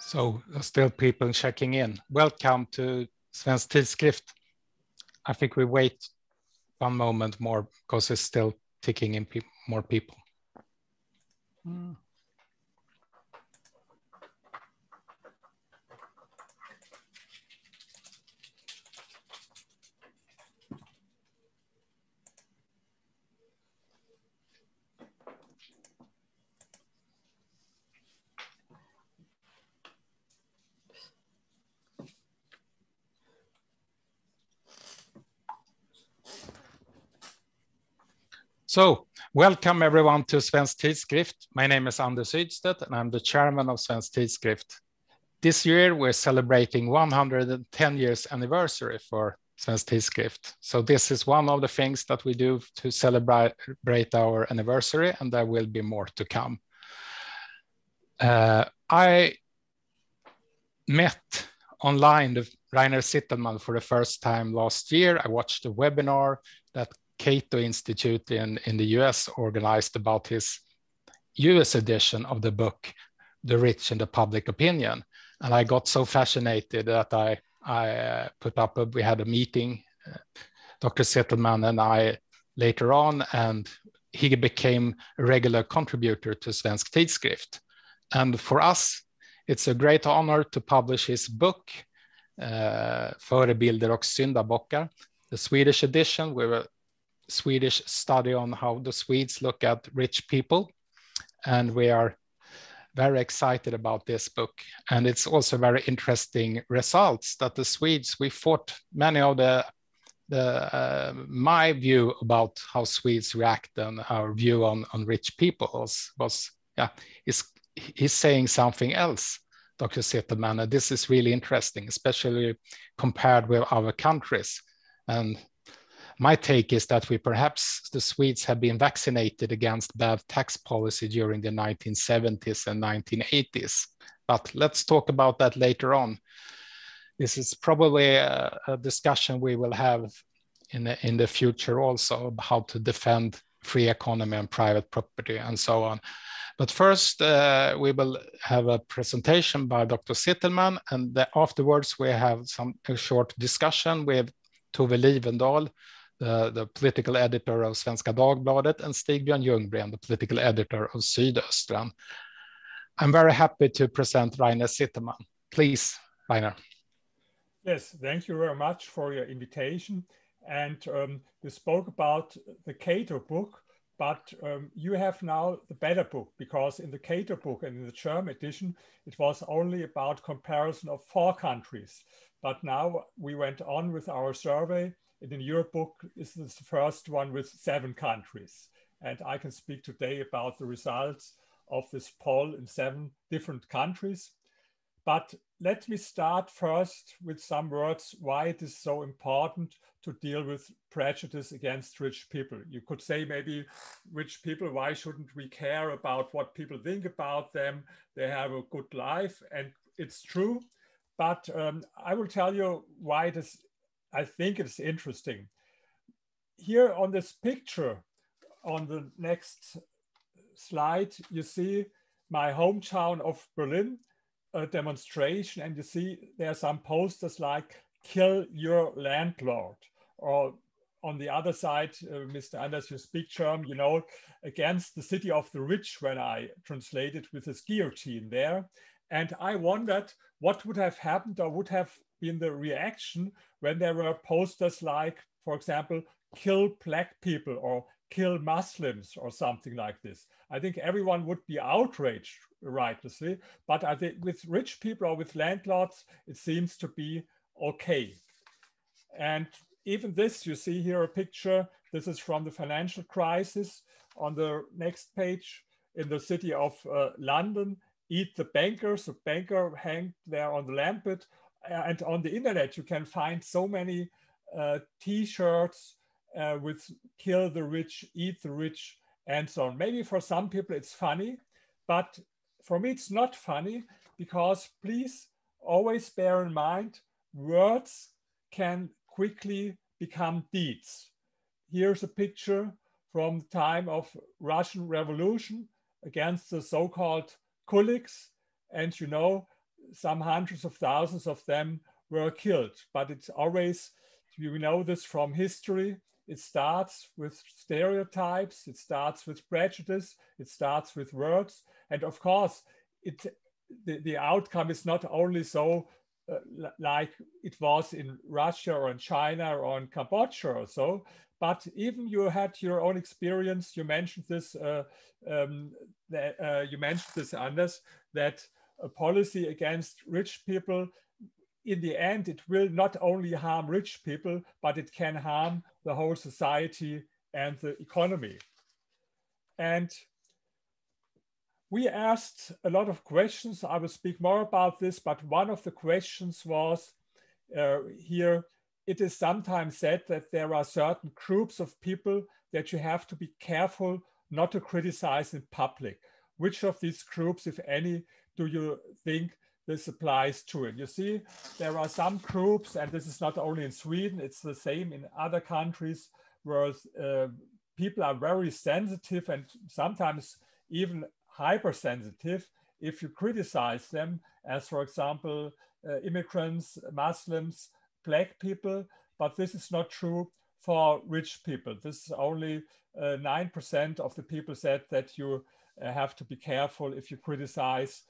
So still people checking in. Welcome to Svensk Tidskrift. I think we wait one moment more because it's still ticking in more people. So, welcome everyone to Svensk Tidskrift. My name is Anders Ydstedt and I'm the chairman of Svensk Tidskrift. This year we're celebrating 110 years anniversary for Svensk Tidskrift. So this is one of the things that we do to celebrate our anniversary, and there will be more to come. I met online Rainer Zitelmann for the first time last year. I watched a webinar that Cato Institute in the US organized about his US edition of the book, The Rich and the Public Opinion. And I got so fascinated that I put up, we had a meeting, Dr. Zitelmann and I later on, and he became a regular contributor to Svensk Tidskrift. And for us, it's a great honor to publish his book, Förebilder och syndabockar, the Swedish edition with a Swedish study on how the Swedes look at rich people. And we are very excited about this book. And it's also very interesting results that the Swedes, we thought many of my view about how Swedes react and our view on rich people he's saying something else, Dr. Zitelmann. And this is really interesting, especially compared with other countries. And my take is that the Swedes have been vaccinated against bad tax policy during the 1970s and 1980s. But let's talk about that later on. This is probably a discussion we will have in the future also, about how to defend free economy and private property and so on. But first, we will have a presentation by Dr. Zitelmann, and afterwards we have a short discussion with Tove Livendal, the political editor of Svenska Dagbladet, and Stigbjörn Ljunggren, the political editor of Sydöstran. I'm very happy to present Rainer Zitelmann. Please, Rainer. Yes, thank you very much for your invitation. And you spoke about the Cato book, but you have now the better book, because in the Cato book and in the German edition, it was only about comparison of 4 countries. But now we went on with our survey. In your book, this is the first one with 7 countries. And I can speak today about the results of this poll in 7 different countries. But let me start first with some words why it is so important to deal with prejudice against rich people. You could say maybe rich people, why shouldn't we care about what people think about them? They have a good life, and it's true. But I will tell you why I think it's interesting. Here on this picture, on the next slide, you see my hometown of Berlin, a demonstration, and you see there are some posters like "Kill your landlord," or on the other side, Mr. Anders, you speak German, you know, against the city of the rich, when I translated with this guillotine there. And I wondered what would have happened or would have been the reaction when there were posters like, for example, "Kill black people" or "Kill Muslims" or something like this. I think everyone would be outraged, rightly, but I think with rich people or with landlords, it seems to be okay. And even this, you see here a picture. This is from the financial crisis. On the next page, in the city of London, "Eat the bankers." A banker hanged there on the lampet. And on the internet, you can find so many T-shirts with "Kill the rich, eat the rich," and so on. Maybe for some people it's funny, but for me it's not funny, because please always bear in mind, words can quickly become deeds. Here's a picture from the time of Russian Revolution against the so-called Kuliks. And you know, some hundreds of thousands of them were killed. But it's always, you know this from history, it starts with stereotypes, it starts with prejudice, it starts with words. And of course, the outcome is not only so like it was in Russia or in China or in Cambodia or so, but even you had your own experience. You mentioned this, you mentioned this, Anders, that a policy against rich people, in the end, it will not only harm rich people, but it can harm the whole society and the economy. And we asked a lot of questions. I will speak more about this, but one of the questions was here, it is sometimes said that there are certain groups of people that you have to be careful not to criticize in public. Which of these groups, if any, do you think this applies to? And you see, there are some groups, and this is not only in Sweden, it's the same in other countries, where people are very sensitive and sometimes even hypersensitive if you criticize them, as for example, immigrants, Muslims, Black people, but this is not true for rich people. This is only 9% of the people said that you have to be careful if you criticize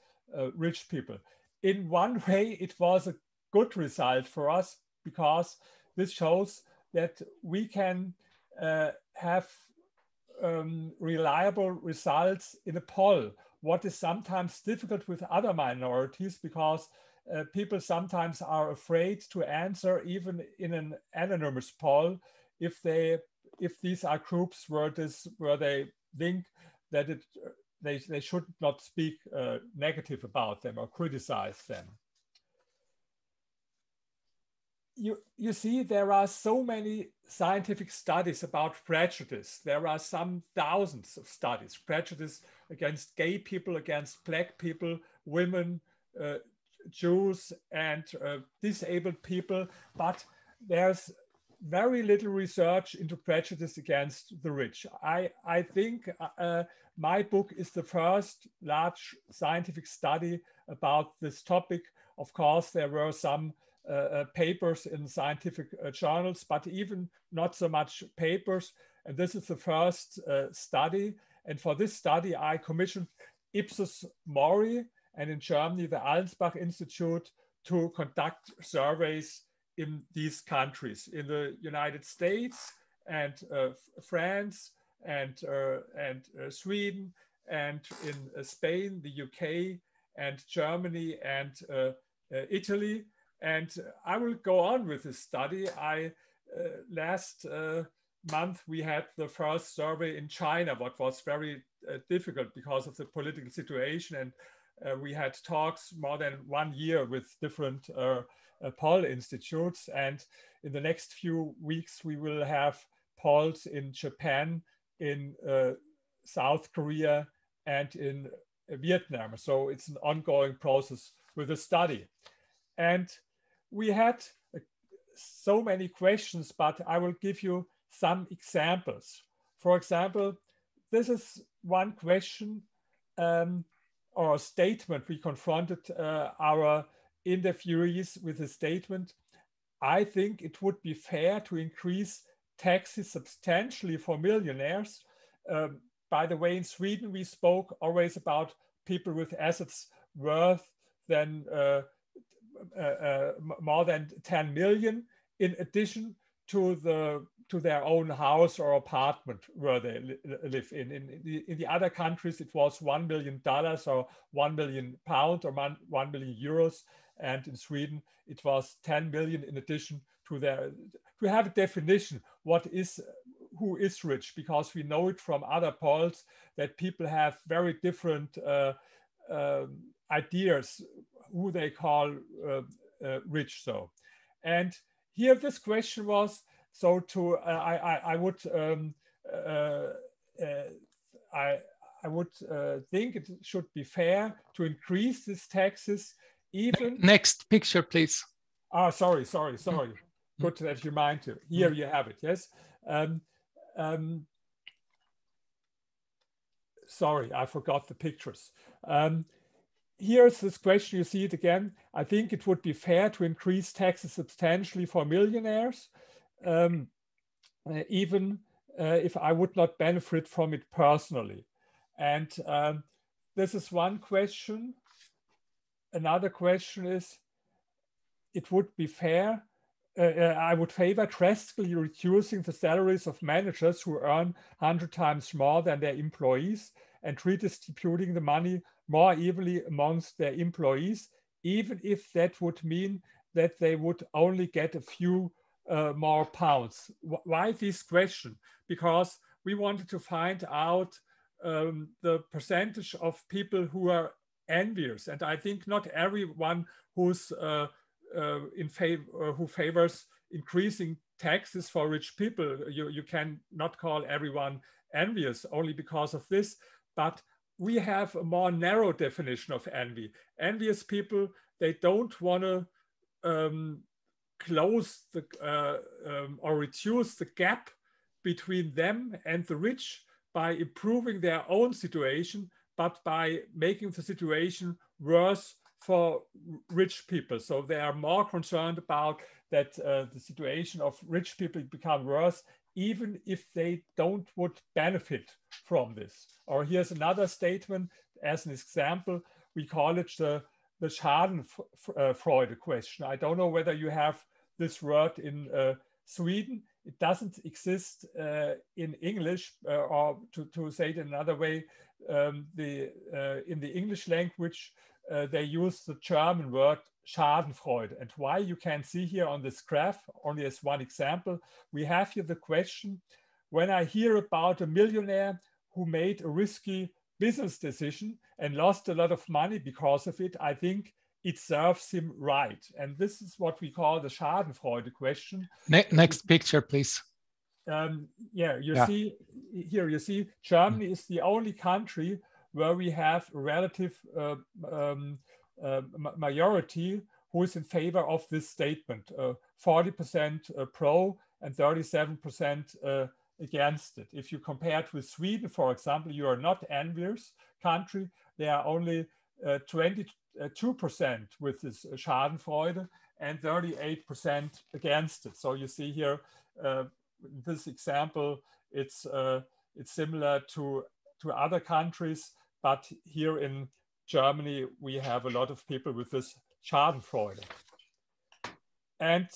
rich people. In one way, it was a good result for us because this shows that we can have reliable results in a poll, what is sometimes difficult with other minorities because people sometimes are afraid to answer even in an anonymous poll if these are groups where they think that they should not speak negative about them or criticize them. You see, there are so many scientific studies about prejudice. There are some thousands of studies, prejudice against gay people, against Black people, women, Jews, and disabled people. But there's very little research into prejudice against the rich. I think my book is the first large scientific study about this topic. Of course, there were some papers in scientific journals, but even not so much papers. And this is the first study. And for this study, I commissioned Ipsos Mori and in Germany, the Allensbach Institute to conduct surveys in these countries, in the United States and France and Sweden and in Spain, the UK and Germany and Italy. And I will go on with this study. Last month, we had the first survey in China, what was very difficult because of the political situation. And we had talks more than 1 year with different poll institutes. And in the next few weeks, we will have polls in Japan, in South Korea, and in Vietnam. So it's an ongoing process with the study. And we had so many questions, but I will give you some examples. For example, this is one question or a statement. We confronted our interviewees with a statement. I think it would be fair to increase taxes substantially for millionaires. By the way, in Sweden, we spoke always about people with assets worth than more than 10 million, in addition to their own house or apartment where they live in. In the other countries, it was $1 million or 1 million pounds or 1 million euros. And in Sweden, it was 10 million in addition to to have a definition, who is rich, because we know it from other polls that people have very different ideas who they call rich. So, and here this question was, so I would think it should be fair to increase these taxes even. Next picture, please. Oh, sorry. Good that you remind you. Here you have it. Yes. Sorry, I forgot the pictures. here's this question, you see it again. I think it would be fair to increase taxes substantially for millionaires, even if I would not benefit from it personally. And this is one question. Another question is, it would be fair, I would favor drastically reducing the salaries of managers who earn 100 times more than their employees and redistributing the money more evenly amongst their employees, even if that would mean that they would only get a few more pounds. Why this question? Because we wanted to find out the percentage of people who are envious. And I think not everyone who's who favors increasing taxes for rich people. You can not call everyone envious only because of this, but we have a more narrow definition of envy. Envious people, they don't want to close the or reduce the gap between them and the rich by improving their own situation, but by making the situation worse for rich people. So they are more concerned about that the situation of rich people become worse, even if they don't would benefit from this. Or here's another statement as an example. We call it the Schadenfreude question. I don't know whether you have this word in Sweden. It doesn't exist in English, or to say it another way, in the English language, they use the German word Schadenfreude. And why, you can see here on this graph, only as one example, we have here the question, when I hear about a millionaire who made a risky business decision and lost a lot of money because of it, I think it serves him right. And this is what we call the Schadenfreude question. Next picture, please. You see here, you see Germany is the only country where we have a relative majority who is in favor of this statement, 40% pro and 37% against it. If you compare it with Sweden, for example, you are not envious country. There are only 22% with this Schadenfreude and 38% against it. So you see here, this example, it's similar to other countries, but here in Germany, we have a lot of people with this Schadenfreude. And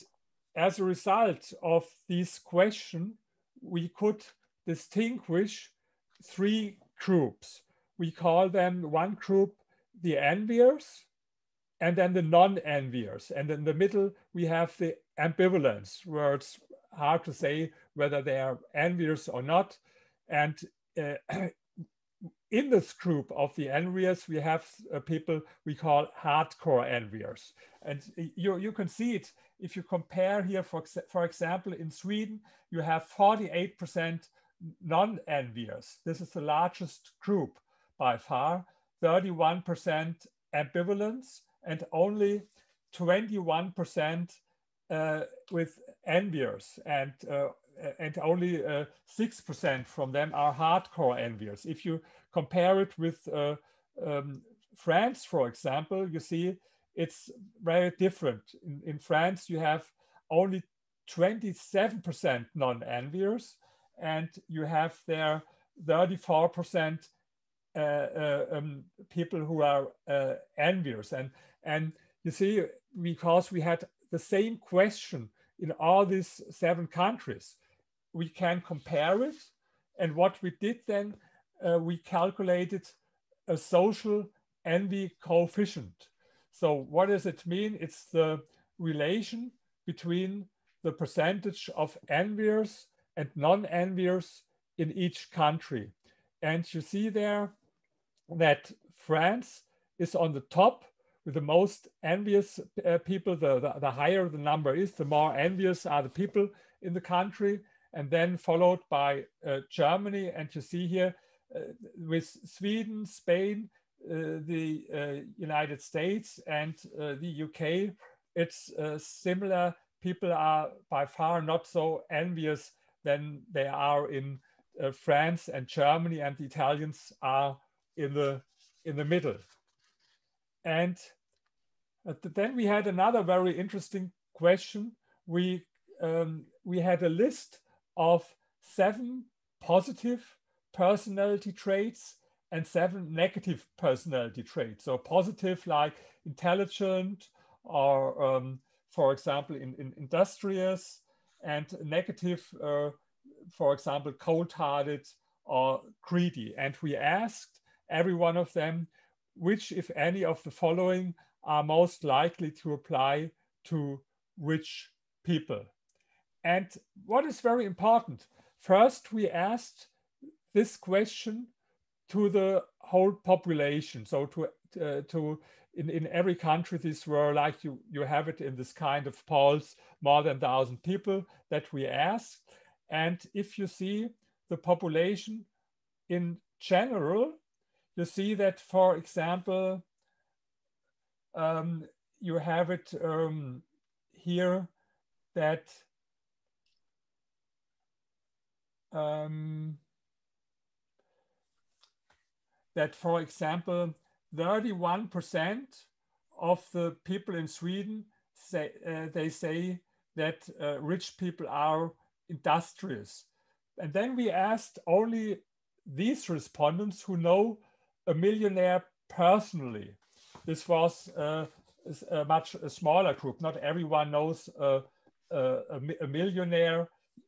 as a result of this question, we could distinguish three groups. We call them, one group, the enviers, and then the non-enviers. And in the middle, we have the ambivalence, where it's hard to say whether they are envious or not. And in this group of the enviers, we have people we call hardcore enviers. And you can see it if you compare here, for example, in Sweden, you have 48% non-enviers. This is the largest group by far, 31% ambivalence, and only 21% with enviers, and only 6% from them are hardcore enviers. If you compare it with France, for example, you see it's very different. In France, you have only 27% non-enviers, and you have there 34% people who are envious. And you see, because we had the same question in all these 7 countries, we can compare it. And what we did then, we calculated a social envy coefficient. So what does it mean? It's the relation between the percentage of enviers and non-enviers in each country. And you see there that France is on the top with the most envious people. The higher the number is, the more envious are the people in the country, and then followed by Germany. And you see here with Sweden, Spain, the United States, and the UK, it's similar. People are by far not so envious than they are in France and Germany, and the Italians are in the middle. And then we had another very interesting question. We had a list of 7 positive personality traits and 7 negative personality traits. So positive, like intelligent, or for example, industrious, and negative, for example, cold-hearted or greedy. And we asked every one of them, which, if any, of the following are most likely to apply to which people? And what is very important, first we asked this question to the whole population. So in every country, these were, like you have it in this kind of polls, more than 1,000 people that we asked. And if you see the population in general, you see that, for example, you have it here that that, for example, 31% of the people in Sweden say they say that rich people are industrious. And then we asked only these respondents who know a millionaire personally. This was a much smaller group. Not everyone knows a millionaire.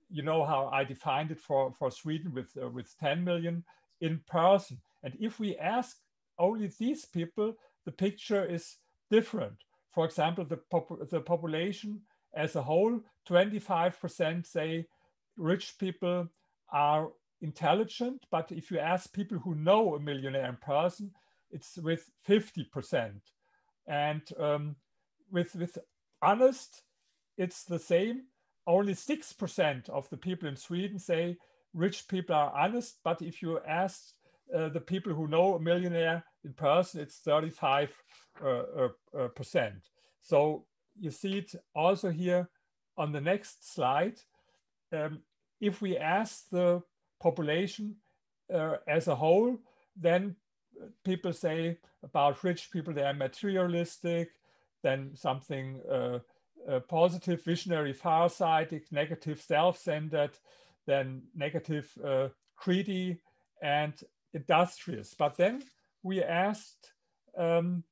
You know how I defined it for Sweden with 10 million in person. And if we ask only these people, the picture is different. For example, the population as a whole, 25% say rich people are intelligent. But if you ask people who know a millionaire in person, it's with 50%. And with honest, it's the same. Only 6% of the people in Sweden say rich people are honest. But if you ask the people who know a millionaire in person, it's 35%. So you see it also here on the next slide. If we ask the population as a whole, then people say about rich people, they are materialistic, then something positive, visionary, farsighted, negative, self-centered, then negative, greedy, and industrious. But then we asked the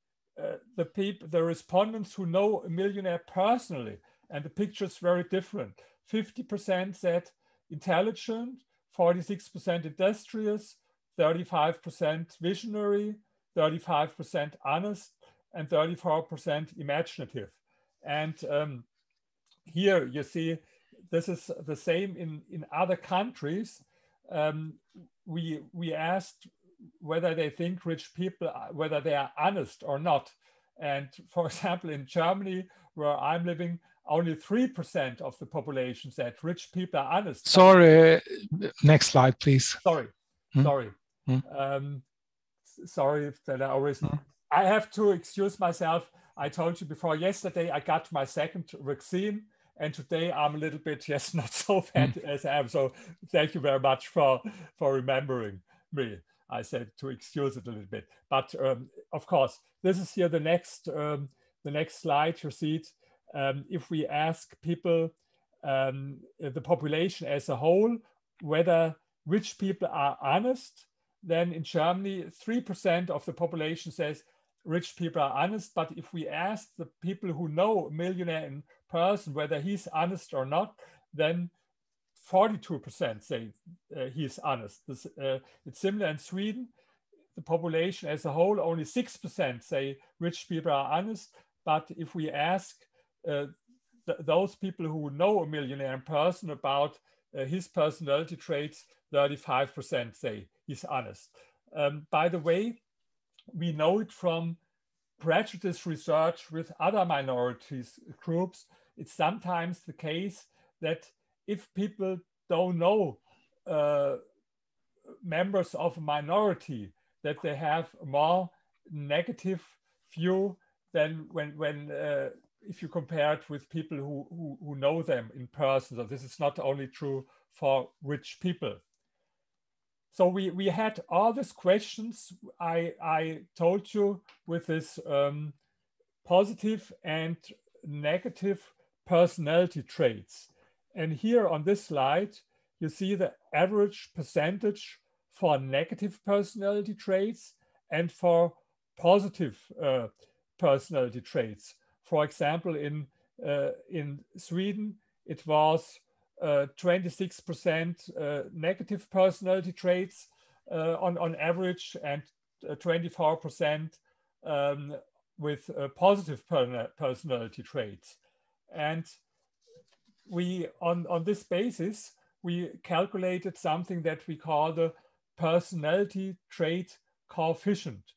respondents who know a millionaire personally, and the picture is very different. 50% said intelligent, 46% industrious, 35% visionary, 35% honest, and 34% imaginative. And here you see this is the same in other countries. We asked whether they think rich people, whether they are honest or not. And for example, in Germany, where I'm living, only 3% of the population said rich people are honest. Sorry, next slide, please. Sorry. Sorry that I have to excuse myself. I told you before, yesterday I got my second vaccine, and today I'm a little bit, not so fat as I am. So thank you very much for remembering me. I said to excuse it a little bit. But of course, this is here the next slide. You see it. If we ask people, the population as a whole, whether rich people are honest, then in Germany, 3% of the population says rich people are honest. But if we ask the people who know a millionaire in person whether he's honest or not, then 42% say he's honest. It's similar in Sweden. The population as a whole, only 6% say rich people are honest. But if we ask those people who know a millionaire in person about his personality traits, 35% say he's honest. By the way, we know it from prejudice research with other minorities groups. It's sometimes the case that if people don't know members of a minority, that they have a more negative view than when if you compare it with people who know them in person. So this is not only true for rich people. So we had all these questions I told you with this positive and negative personality traits. And here on this slide, you see the average percentage for negative personality traits and for positive personality traits. For example, in Sweden, it was 26% negative personality traits on average, and 24% with positive personality traits. And we, on this basis, we calculated something that we call the personality trait coefficient.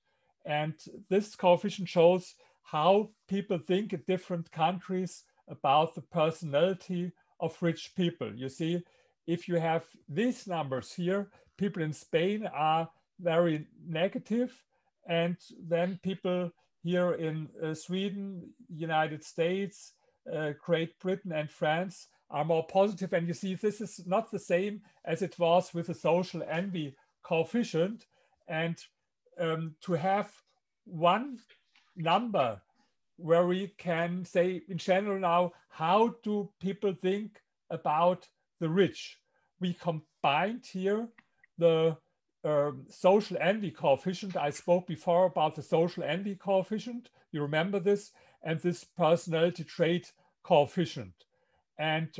And this coefficient shows how people think in different countries about the personality of rich people. You see, if you have these numbers here, people in Spain are very negative, and then people here in Sweden, United States, Great Britain and France are more positive. And you see, this is not the same as it was with the social envy coefficient. And to have one number where we can say in general now, how do people think about the rich? We combined here the social envy coefficient. I spoke before about the social envy coefficient. You remember this? And this personality trait coefficient. And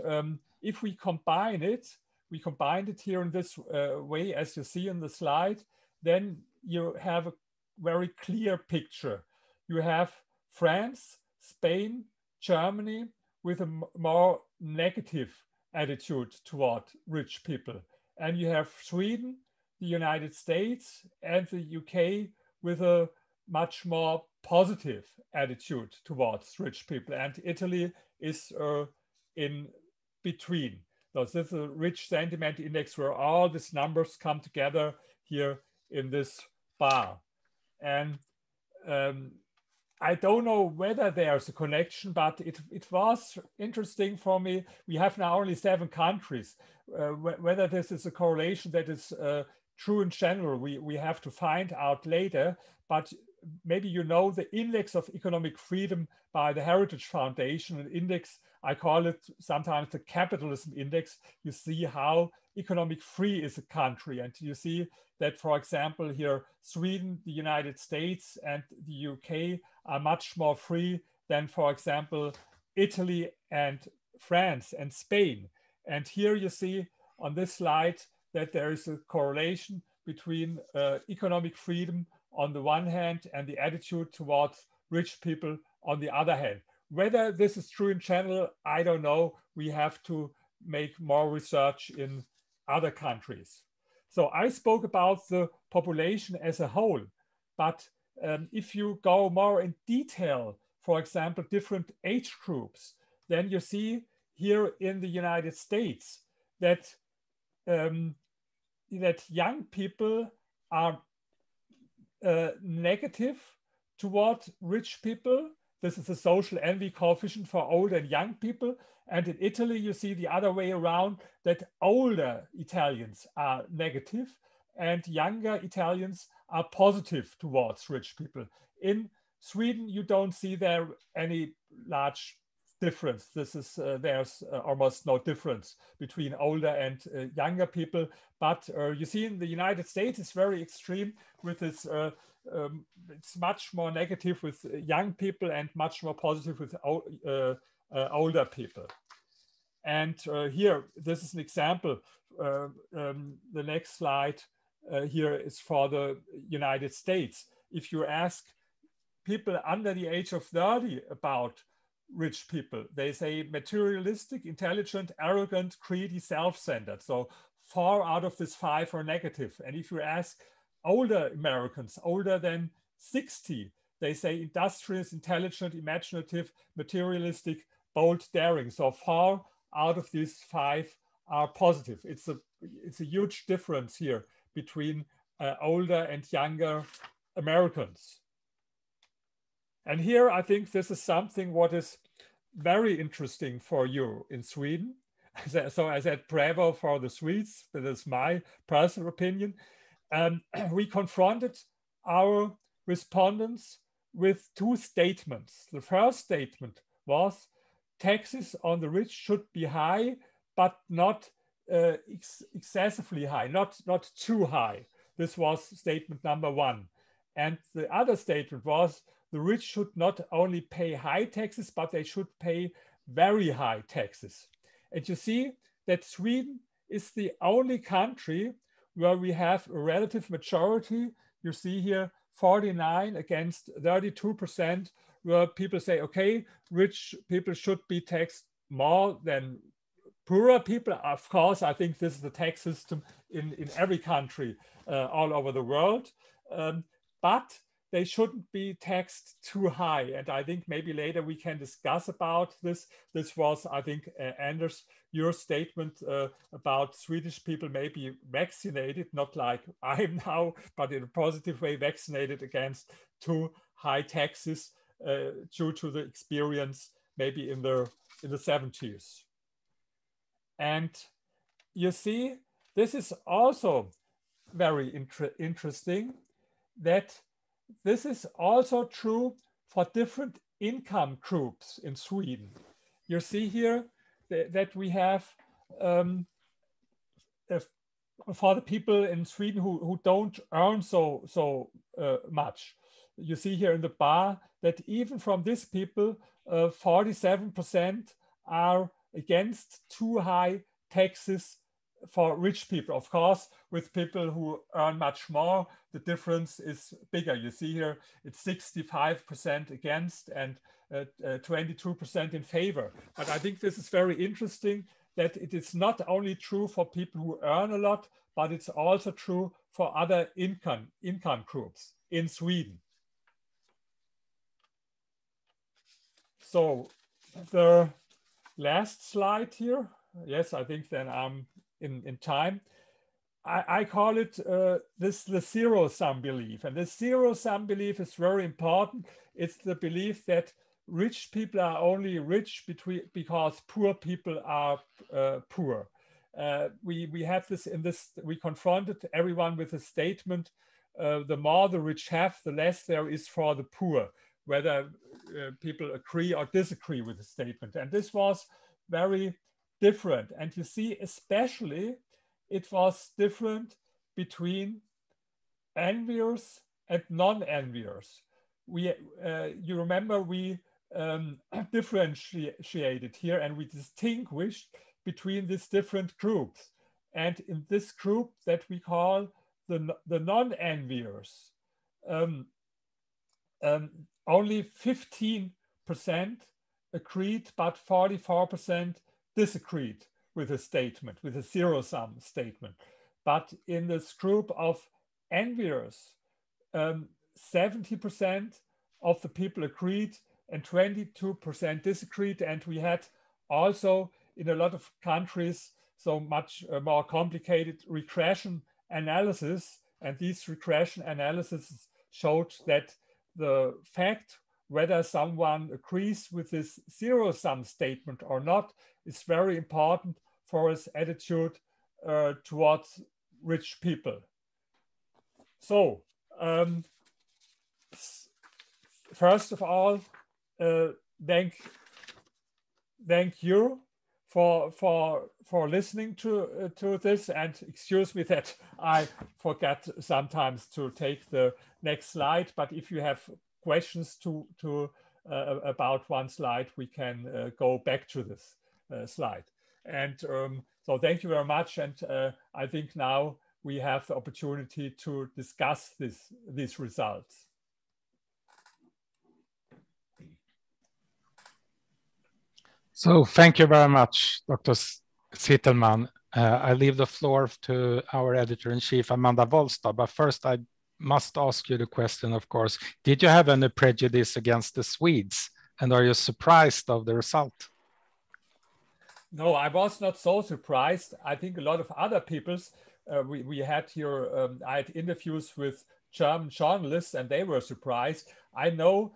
if we combine it, we combined it here in this way, as you see in the slide, then you have a very clear picture. You have France, Spain, Germany with a more negative attitude toward rich people. And you have Sweden, the United States, and the UK with a much more positive attitude towards rich people. And Italy is in between. So this is a rich sentiment index where all these numbers come together here in this bar. And I don't know whether there's a connection, but it was interesting for me. We have now only 7 countries. Whether this is a correlation that is true in general, we have to find out later. But maybe you know the Index of Economic Freedom by the Heritage Foundation, an index, I call it sometimes the capitalism index. You see how economic free is a country. And you see that, for example, here, Sweden, the United States, and the UK are much more free than, for example, Italy and France and Spain. And here you see on this slide that there is a correlation between economic freedom on the one hand and the attitude towards rich people on the other hand. Whether this is true in general, I don't know. We have to make more research in other countries. So I spoke about the population as a whole, but if you go more in detail, for example, different age groups, then you see here in the United States that that young people are negative toward rich people. This is the social envy coefficient for old and young people. And in Italy, you see the other way around, that older Italians are negative and younger Italians are positive towards rich people. In Sweden, you don't see there any large difference. This is there's almost no difference between older and younger people. But you see in the United States, it's very extreme with this. It's much more negative with young people and much more positive with older people. And here, this is an example. The next slide here is for the United States. If you ask people under the age of 30 about rich people, they say materialistic, intelligent, arrogant, greedy, self-centered. So 4 out of these 5 are negative. And if you ask older Americans, older than 60, they say industrious, intelligent, imaginative, materialistic, bold, daring. So 4 out of these 5 are positive. It's a huge difference here between older and younger Americans. And here I think this is something what is very interesting for you in Sweden. So I said bravo for the Swedes. That is my personal opinion. We confronted our respondents with two statements. The first statement was taxes on the rich should be high, but not excessively high, not too high. This was statement number one. And the other statement was the rich should not only pay high taxes, but they should pay very high taxes. And you see that Sweden is the only country where we have a relative majority. You see here 49 against 32%, where people say, okay, rich people should be taxed more than poorer people. Of course, I think this is the tax system in every country all over the world. But they shouldn't be taxed too high. And I think maybe later we can discuss about this. This was, I think, Anders, your statement about Swedish people may be vaccinated, not like I'm now, but in a positive way, vaccinated against too high taxes due to the experience maybe in the 70s. And you see, this is also very interesting, that this is also true for different income groups in Sweden. You see here that we have for the people in Sweden who don't earn so much. You see here in the bar that even from these people, 47% are against too high taxes for rich people. Of course, with people who earn much more, the difference is bigger. You see here, it's 65% against and 22% in favor. But I think this is very interesting, that it is not only true for people who earn a lot, but it's also true for other income groups in Sweden. So the last slide here. Yes, I think then I'm in time. I call it the zero-sum belief. And the zero-sum belief is very important. It's the belief that rich people are only rich because poor people are poor. We have this in this, we confronted everyone with a statement, the more the rich have, the less there is for the poor, whether people agree or disagree with the statement. And this was very different. And you see, especially, it was different between enviers and non-enviers. You remember we differentiated here and we distinguished between these different groups. And in this group that we call the non-enviers, only 15% agreed, but 44% disagreed with a statement, with a zero-sum statement. But in this group of enviers, 70% of the people agreed and 22% disagreed. And we had also in a lot of countries so much more complicated regression analysis. And these regression analyses showed that the fact whether someone agrees with this zero-sum statement or not is very important for his attitude towards rich people. So, first of all, thank you for listening to this, and excuse me that I forget sometimes to take the next slide. But if you have questions about one slide, we can go back to this slide. And so thank you very much. And I think now we have the opportunity to discuss these results. So thank you very much, Dr. Zitelmann. I leave the floor to our editor-in-chief, Amanda Wollstad. But first, I must ask you the question, of course. Did you have any prejudice against the Swedes? And are you surprised of the result? No, I was not so surprised. I think a lot of other people's, we had here, I had interviews with German journalists and they were surprised. I know,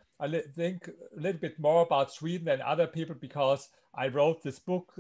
think a little bit more about Sweden than other people because I wrote this book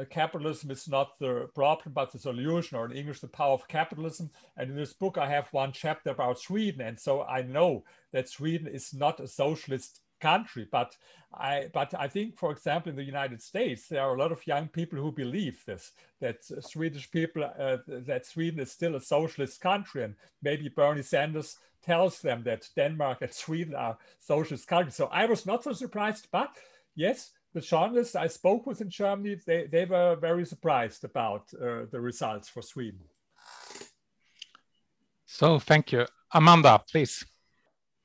capitalism is not the problem, but the solution, or in English, the power of capitalism. And in this book, I have one chapter about Sweden. And so I know that Sweden is not a socialist country, but I think, for example, in the United States, there are a lot of young people who believe this, that Swedish people, that Sweden is still a socialist country. And maybe Bernie Sanders tells them that Denmark and Sweden are socialist countries. So I was not so surprised, but yes, the journalists I spoke with in Germany, they were very surprised about the results for Sweden. So thank you. Amanda, please.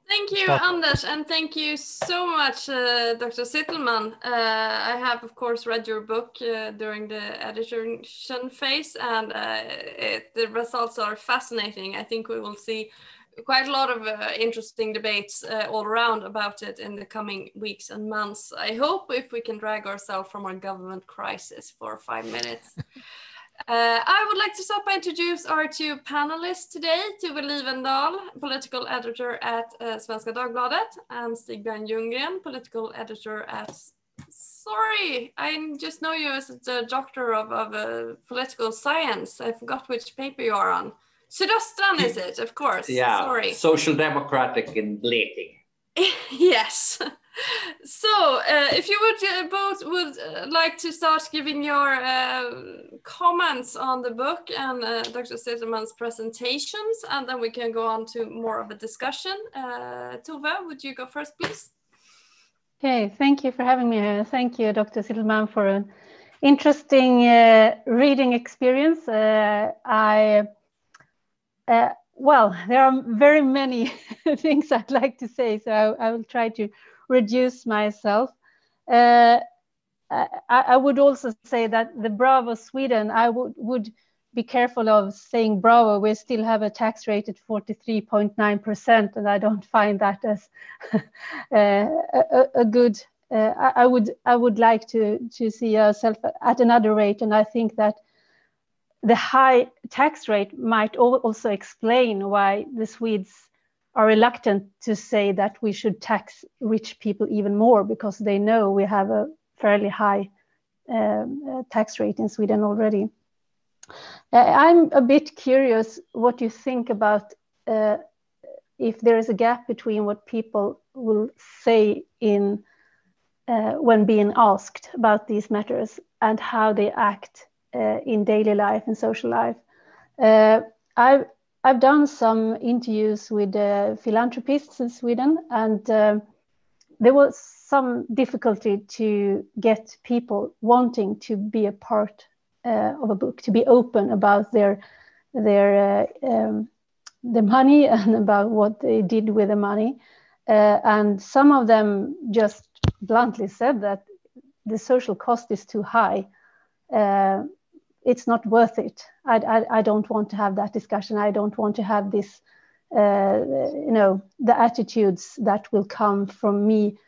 Thank you, Anders, and thank you so much, Dr. Zitelmann. I have, of course, read your book during the edition phase, and the results are fascinating. I think we will see quite a lot of interesting debates all around about it in the coming weeks and months. I hope if we can drag ourselves from our government crisis for 5 minutes. I would like to start by introduce our two panelists today, Tove Livendal, political editor at Svenska Dagbladet, and Stig-Björn Ljunggren, political editor at, sorry, I just know you as the doctor of political science. I forgot which paper you are on. Sydöstran is it, of course. Yeah, sorry. Social Democratic in Bleking. Yes. So if you would both like to start giving your comments on the book and Dr. Zitelmann's presentations, and then we can go on to more of a discussion. Tove, would you go first, please? Okay, thank you for having me here. Thank you, Dr. Zitelmann, for an interesting reading experience. Well, there are very many things I'd like to say, so I will try to reduce myself. I would also say that the Bravo Sweden, I would be careful of saying Bravo. We still have a tax rate at 43.9%, and I don't find that as a good. I would like to see ourselves at another rate, and I think that the high tax rate might also explain why the Swedes are reluctant to say that we should tax rich people even more, because they know we have a fairly high tax rate in Sweden already. I'm a bit curious what you think about if there is a gap between what people will say in when being asked about these matters and how they act in daily life and social life. I've done some interviews with philanthropists in Sweden, and there was some difficulty to get people wanting to be a part of a book, to be open about their money and about what they did with the money. And some of them just bluntly said that the social cost is too high. It's not worth it. I don't want to have that discussion. I don't want to have this, the attitudes that will come from me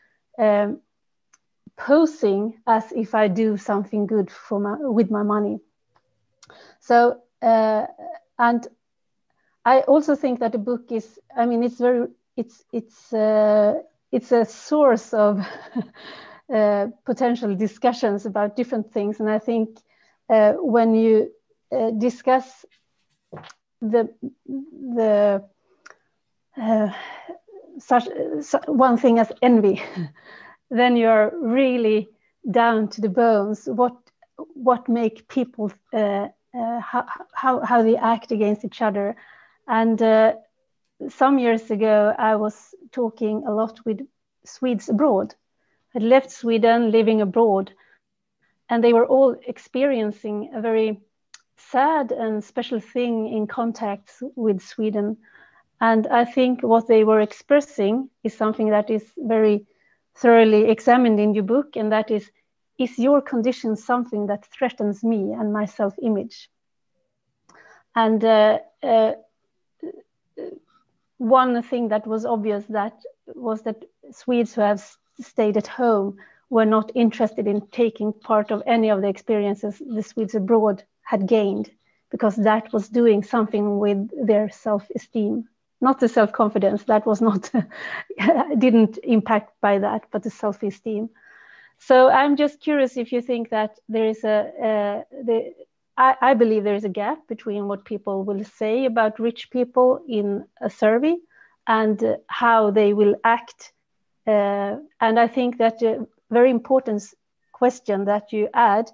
posing as if I do something good with my money. So, and I also think that the book is, I mean, it's a source of potential discussions about different things. And I think when you discuss one thing as envy, then you're really down to the bones. What make people how they act against each other. And some years ago, I was talking a lot with Swedes abroad. I'd left Sweden, living abroad, and they were all experiencing a very sad and special thing in contacts with Sweden. And I think what they were expressing is something that is very thoroughly examined in your book, and that is your condition something that threatens me and my self-image? And one thing that was obvious was that Swedes who have stayed at home were not interested in taking part of any of the experiences the Swedes abroad had gained, because that was doing something with their self-esteem, not the self-confidence. That was not, didn't impact by that, but the self-esteem. So I'm just curious if you think that there is I believe there is a gap between what people will say about rich people in a survey and how they will act. And I think that a very important question that you add,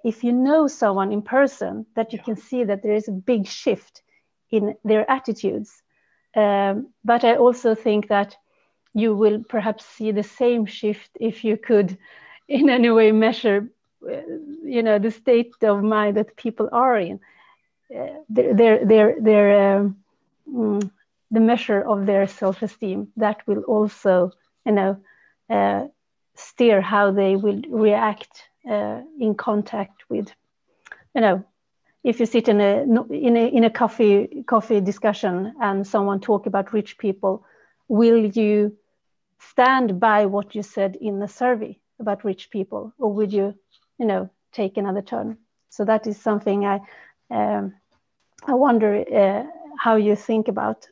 if you know someone in person, that you can see that there is a big shift in their attitudes. But I also think that you will perhaps see the same shift if you could in any way measure the state of mind that people are in, the measure of their self-esteem. That will also steer how they will react in contact with, if you sit in a coffee discussion and someone talk about rich people, will you stand by what you said in the survey about rich people, or would you take another turn? So that is something I wonder how you think about.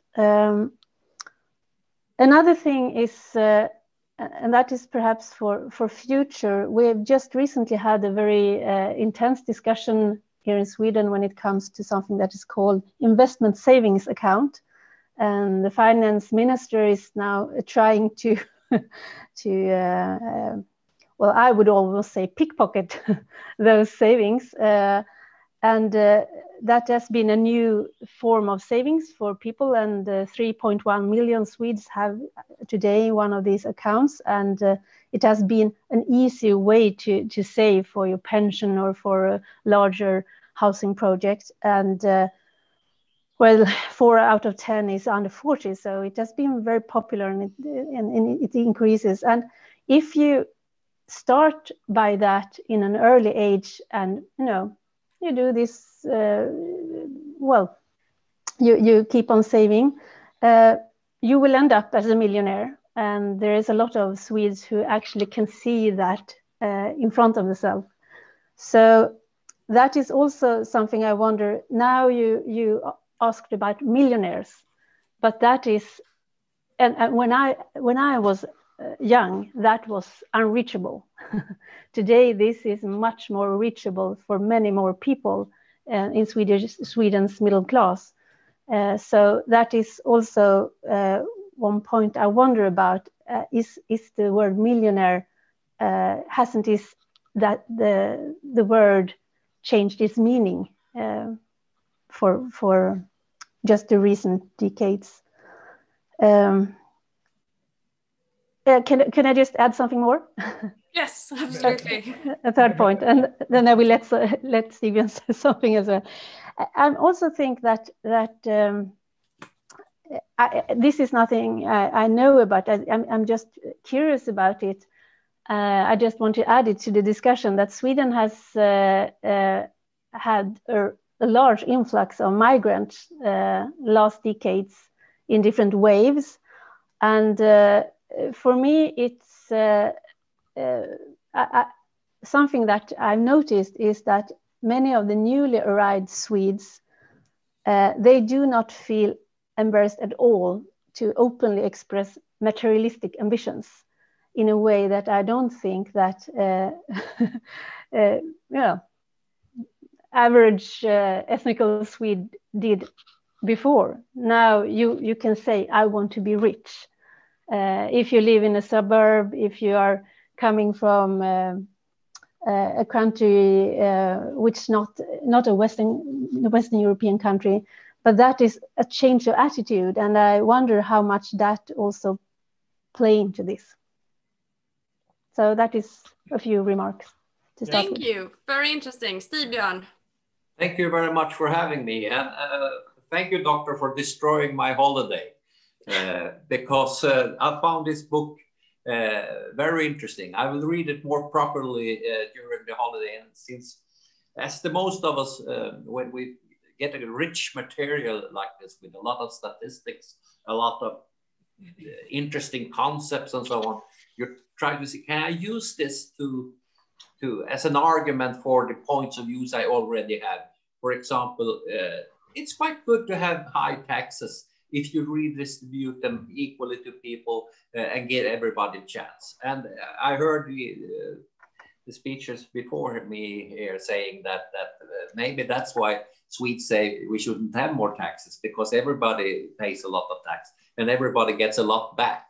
Another thing is, and that is perhaps for future, we've just recently had a very intense discussion here in Sweden when it comes to something that is called investment savings account. And the finance minister is now trying to well, I would almost say pickpocket those savings. And that has been a new form of savings for people, and 3.1 million Swedes have today one of these accounts, and it has been an easy way to save for your pension or for a larger housing project. And well, 4 out of 10 is under 40, so it has been very popular, and it increases. And if you start by that in an early age, and you do this, well, you keep on saving, you will end up as a millionaire. And there is a lot of Swedes who actually can see that in front of themselves. So that is also something I wonder. Now you asked about millionaires, but that is, and when I was young, that was unreachable. Today, this is much more reachable for many more people in Sweden's middle class. So that is also one point I wonder about. Is the word millionaire, hasn't the word changed its meaning for just the recent decades? Can I just add something more? Yes, absolutely. A third point, and then I will let Steven say something as well. I also think that this is nothing I know about. I'm just curious about it. I just want to add it to the discussion that Sweden has had a large influx of migrants last decades in different waves, and for me, it's something that I've noticed is that many of the newly arrived Swedes, they do not feel embarrassed at all to openly express materialistic ambitions in a way that I don't think that average ethnical Swede did before. Now you can say, I want to be rich. If you live in a suburb, if you are coming from a country which is not a Western European country, but that is a change of attitude, and I wonder how much that also play into this. So that is a few remarks to start with. Thank you. Very interesting. Stigbjörn. Thank you very much for having me, and thank you, Doctor, for destroying my holiday. Because I found this book very interesting. I will read it more properly during the holiday. And since, as the most of us, when we get a rich material like this with a lot of statistics, a lot of interesting concepts and so on, you're trying to see, can I use this to as an argument for the points of views I already have? For example, it's quite good to have high taxes if you redistribute them equally to people and give everybody a chance. And I heard the speeches before me here saying that maybe that's why Swedes say we shouldn't have more taxes, because everybody pays a lot of tax and everybody gets a lot back.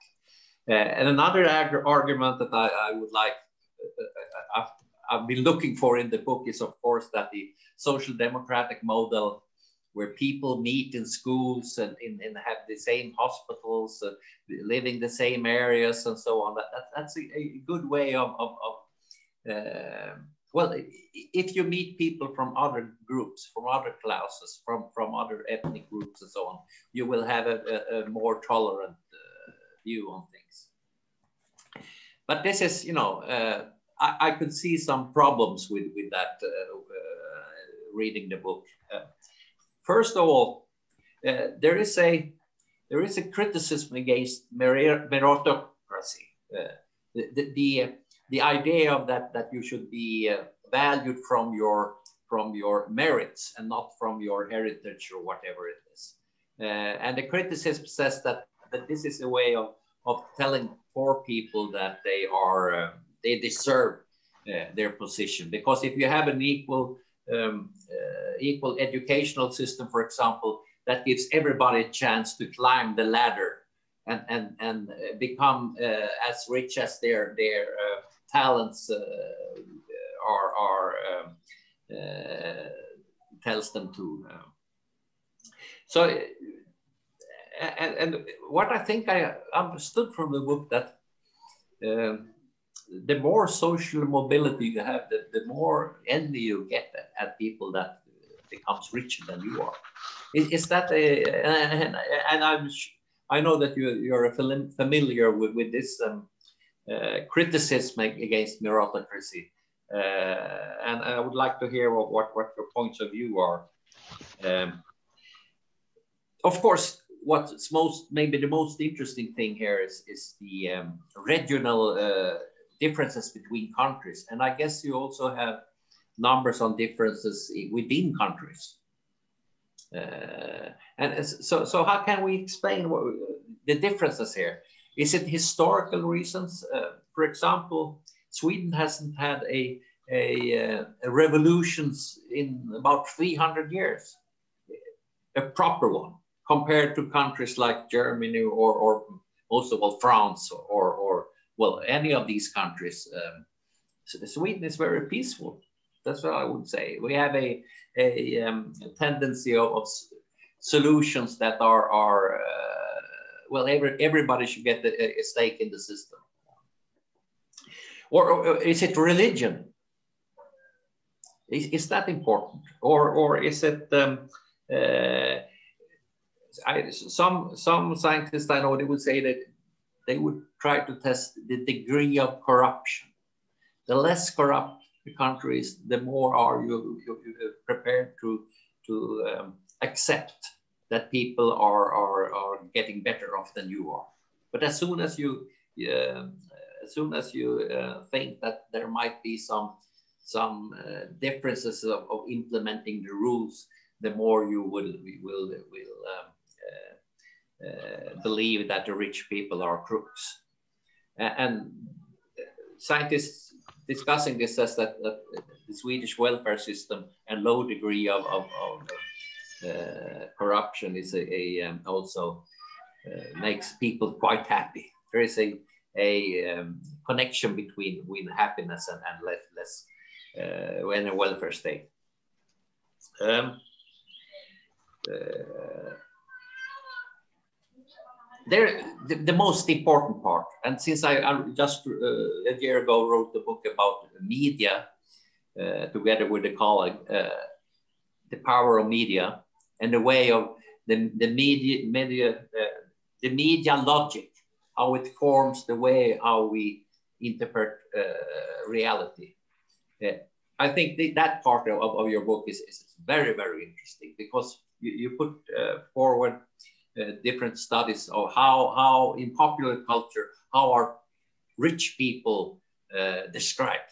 And another argument that I would like, I've been looking for in the book is, of course, that the social democratic model, where people meet in schools and have the same hospitals, living the same areas and so on, that's a good way of well, if you meet people from other groups, from other classes, from other ethnic groups and so on, you will have a more tolerant view on things. But this is, you know, I could see some problems with that reading the book. First of all, there is a criticism against meritocracy. The idea of that you should be valued from your merits and not from your heritage or whatever it is. And the criticism says that this is a way of telling poor people that they deserve their position. Because if you have an equal educational system, for example, that gives everybody a chance to climb the ladder and become as rich as their talents tells them to. So, and what I think I understood from the book, that the more social mobility you have, the more envy you get at people that becomes richer than you are. Is that and I know that you're familiar with this criticism against meritocracy, and I would like to hear what your points of view are. Of course, what's maybe the most interesting thing here is the regional differences between countries, and I guess you also have numbers on differences within countries. And so how can we explain the differences here? Is it historical reasons? For example, Sweden hasn't had a revolutions in about 300 years, a proper one, compared to countries like Germany or also, well, France or well, any of these countries. Sweden is very peaceful. That's what I would say. We have a tendency of solutions that are well, everybody should get a stake in the system. Or is it religion? Is that important? Or is it some scientists I know, they would say that they would try to test the degree of corruption. The less corrupt the country is, the more are you prepared to accept that people are getting better off than you are. But as soon as you think that there might be some differences of implementing the rules, the more you will believe that the rich people are crooks. And scientists discussing this says that the Swedish welfare system and low degree of corruption is also makes people quite happy. There is a connection between happiness and less in a welfare state. The most important part, and since I just a year ago wrote the book about media together with a colleague, the power of media and the way of the media logic, how it forms the way how we interpret reality. I think that part of your book is very, very interesting, because you put forward different studies of how in popular culture, how are rich people described.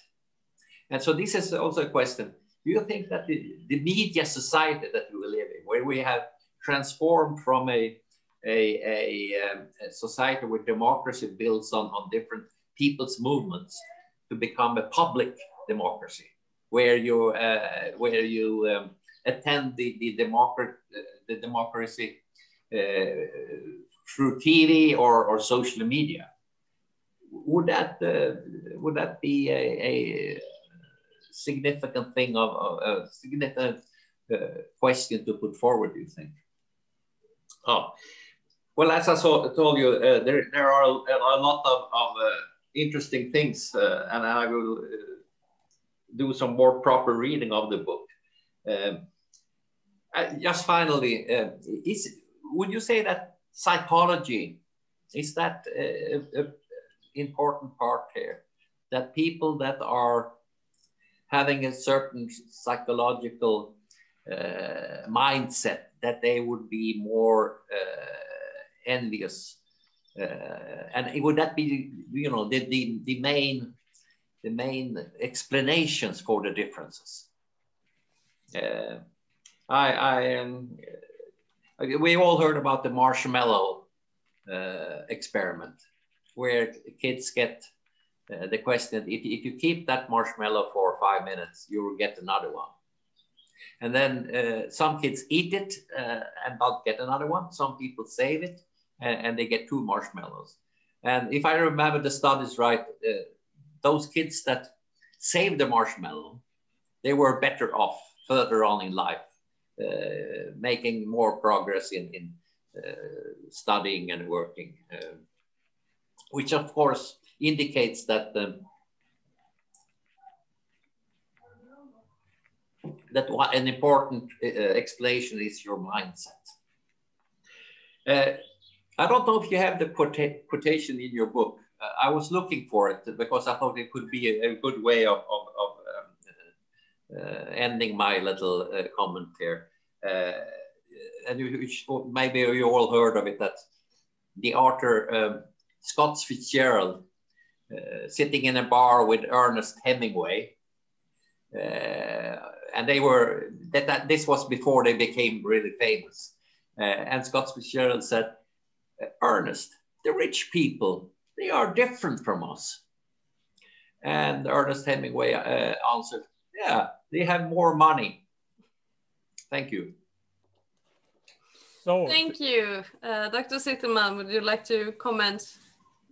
And so this is also a question. Do you think that the media society that we live in, where we have transformed from a a society where democracy builds on different people's movements to become a public democracy, where you attend the democracy through TV or social media. Would that be a significant thing, of a significant question to put forward, do you think? Oh, well, as I told you, there are a lot of interesting things, and I will do some more proper reading of the book. Just finally, would you say that psychology is that an important part here? That people that are having a certain psychological mindset, that they would be more envious, and would that be, you know, the main explanations for the differences? We all heard about the marshmallow experiment, where kids get the question, if you keep that marshmallow for 5 minutes, you will get another one. And then some kids eat it and not get another one. Some people save it and they get 2 marshmallows. And if I remember the studies right, those kids that saved the marshmallow, they were better off further on in life, making more progress in studying and working, which of course indicates that that an important explanation is your mindset. I don't know if you have the quotation in your book. I was looking for it because I thought it could be a good way of ending my little comment here. And maybe you all heard of it, that the author Scott Fitzgerald sitting in a bar with Ernest Hemingway, and they were this was before they became really famous. And Scott Fitzgerald said, "Ernest, the rich people, they are different from us." And Ernest Hemingway answered, "Yeah, they have more money." Thank you. So, thank you. Dr. Zitelmann, would you like to comment?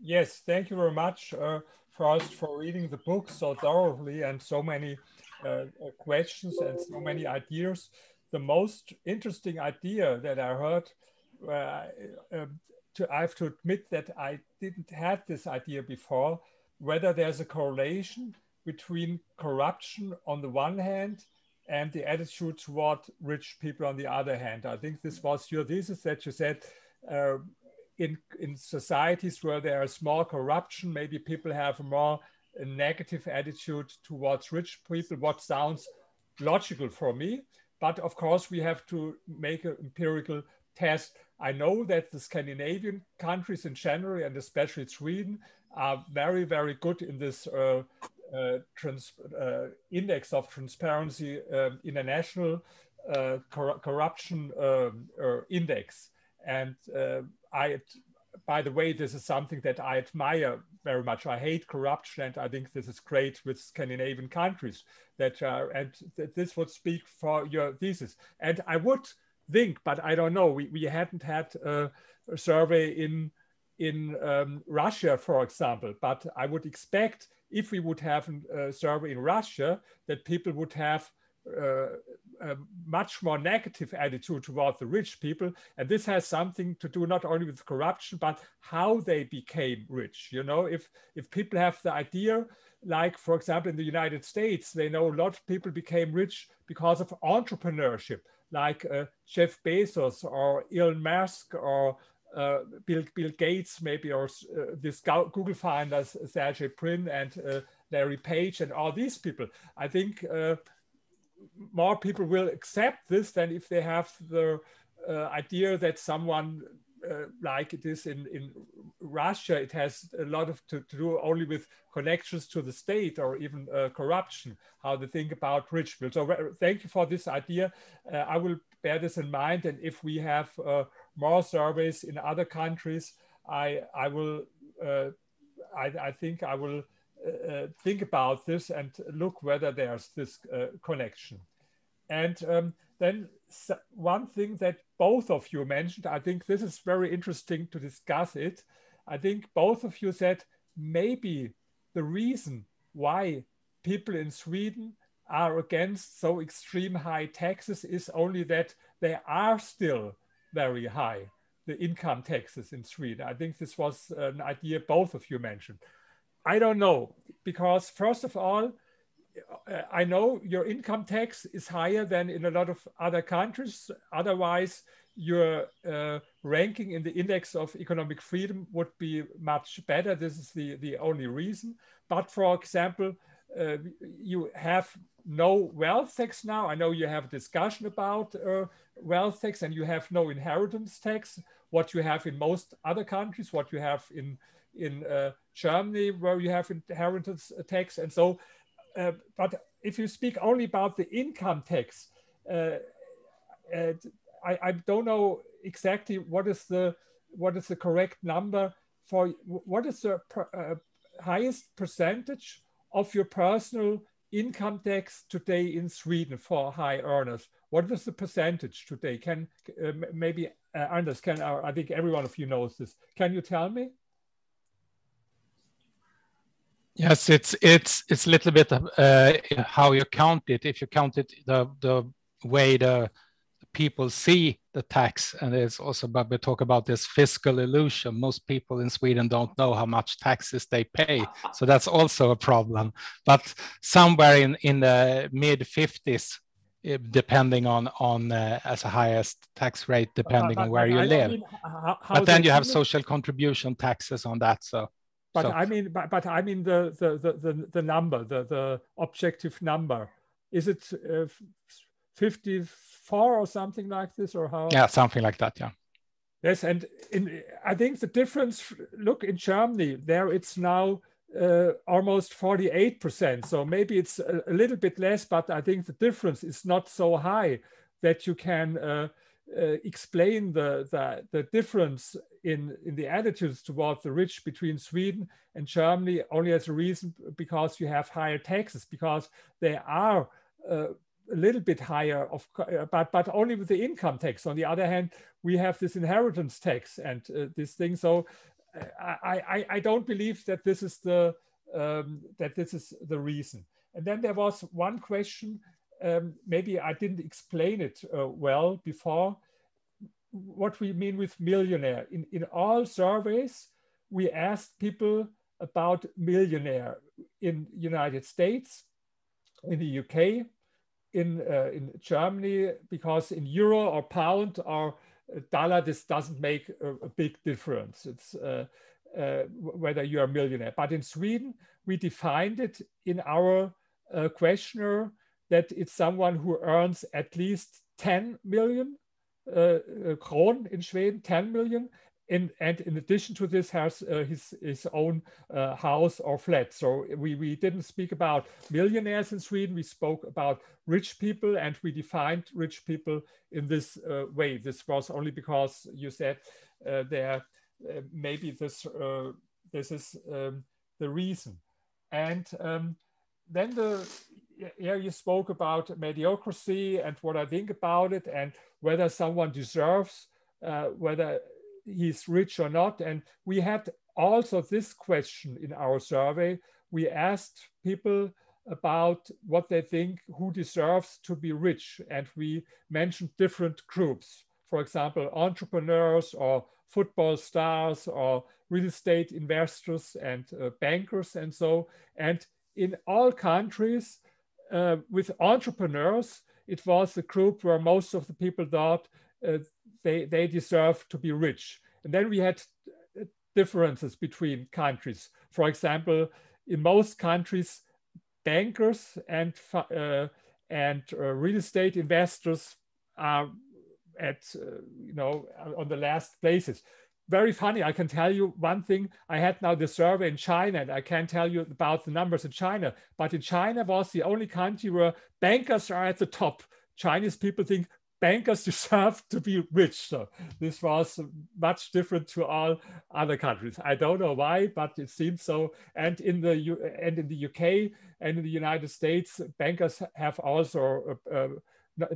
Yes, thank you very much, first, for reading the book so thoroughly and so many questions and so many ideas. The most interesting idea that I heard, I have to admit that I didn't have this idea before, whether there's a correlation between corruption on the one hand and the attitude toward rich people on the other hand. I think this was your thesis, that you said in societies where there is more corruption, maybe people have a more negative attitude towards rich people, what sounds logical for me. But of course, we have to make an empirical test. I know that the Scandinavian countries in general, and especially Sweden, are very, very good in this index of transparency, international corruption index. And by the way, this is something that I admire very much. I hate corruption, and I think this is great with Scandinavian countries. This would speak for your thesis. And I would think, but I don't know, we hadn't had a survey in Russia, for example, but I would expect if we would have a survey in Russia, that people would have a much more negative attitude toward the rich people. And this has something to do not only with corruption, but how they became rich. You know, if people have the idea, like, for example, in the United States, they know a lot of people became rich because of entrepreneurship, like Jeff Bezos or Elon Musk or Bill Gates, maybe, or this Google founders, Sergey Brin and Larry Page and all these people. I think more people will accept this than if they have the idea that someone like it is in Russia, it has a lot to do only with connections to the state or even corruption, how they think about rich people. So thank you for this idea. I will bear this in mind, and if we have more surveys in other countries, I think I will think about this and look whether there's this connection. And then one thing that both of you mentioned, I think this is very interesting to discuss it. I think both of you said maybe the reason why people in Sweden are against so extreme high taxes is only that they are still very high, the income taxes in Sweden. I think this was an idea both of you mentioned. I don't know, because first of all, I know your income tax is higher than in a lot of other countries. Otherwise, your ranking in the index of economic freedom would be much better. This is the only reason. But for example, you have no wealth tax now. I know you have a discussion about wealth tax, and you have no inheritance tax, what you have in most other countries, what you have in Germany, where you have inheritance tax. And so, but if you speak only about the income tax, I don't know exactly what is the correct number for what is the highest percentage of your personal income tax today in Sweden for high earners. What is the percentage today? Can maybe Anders can, I think every one of you knows this. Can you tell me? Yes, it's a little bit how you count it. If you count it the way the people see the tax, and it's also, but we talk about this fiscal illusion. Most people in Sweden don't know how much taxes they pay, so that's also a problem. But somewhere in the mid 50s, depending on as a highest tax rate, depending on where you live. Mean, but then you have social contribution taxes on that. So. But so. I mean the number, the objective number. Is it 54 or something like this, or how? Yeah, something like that. Yeah. Yes, and I think the difference. Look, in Germany, there it's now almost 48%. So maybe it's a little bit less, but I think the difference is not so high that you can explain the difference in the attitudes towards the rich between Sweden and Germany only as a reason because you have higher taxes, because they are a little bit higher, but only with the income tax. On the other hand, we have this inheritance tax and this thing. So I don't believe that this is the reason. And then there was one question. Maybe I didn't explain it well before. What we mean with millionaire. In all surveys, we asked people about millionaire in United States, in the UK, in Germany, because in euro or pound or dollar, this doesn't make a big difference. It's whether you are a millionaire. But in Sweden, we defined it in our questionnaire that it's someone who earns at least 10 million kron in Sweden, 10 million. And in addition to this, has his own house or flat. So we didn't speak about millionaires in Sweden. We spoke about rich people, and we defined rich people in this way. This was only because you said maybe this is the reason. And then you spoke about mediocrity and what I think about it, and whether someone deserves, whether he's rich or not. And we had also this question in our survey. We asked people about what they think, who deserves to be rich. And we mentioned different groups. For example, entrepreneurs or football stars or real estate investors and bankers and so. And in all countries, with entrepreneurs, it was the group where most of the people thought they deserve to be rich. And then we had differences between countries. For example, in most countries, bankers and real estate investors are at on the last places. Very funny. I can tell you one thing. I had now the survey in China, and I can't tell you about the numbers in China, but in China was the only country where bankers are at the top. Chinese people think bankers deserve to be rich. So this was much different to all other countries. I don't know why, but it seems so. And in the UK and in the United States, bankers have also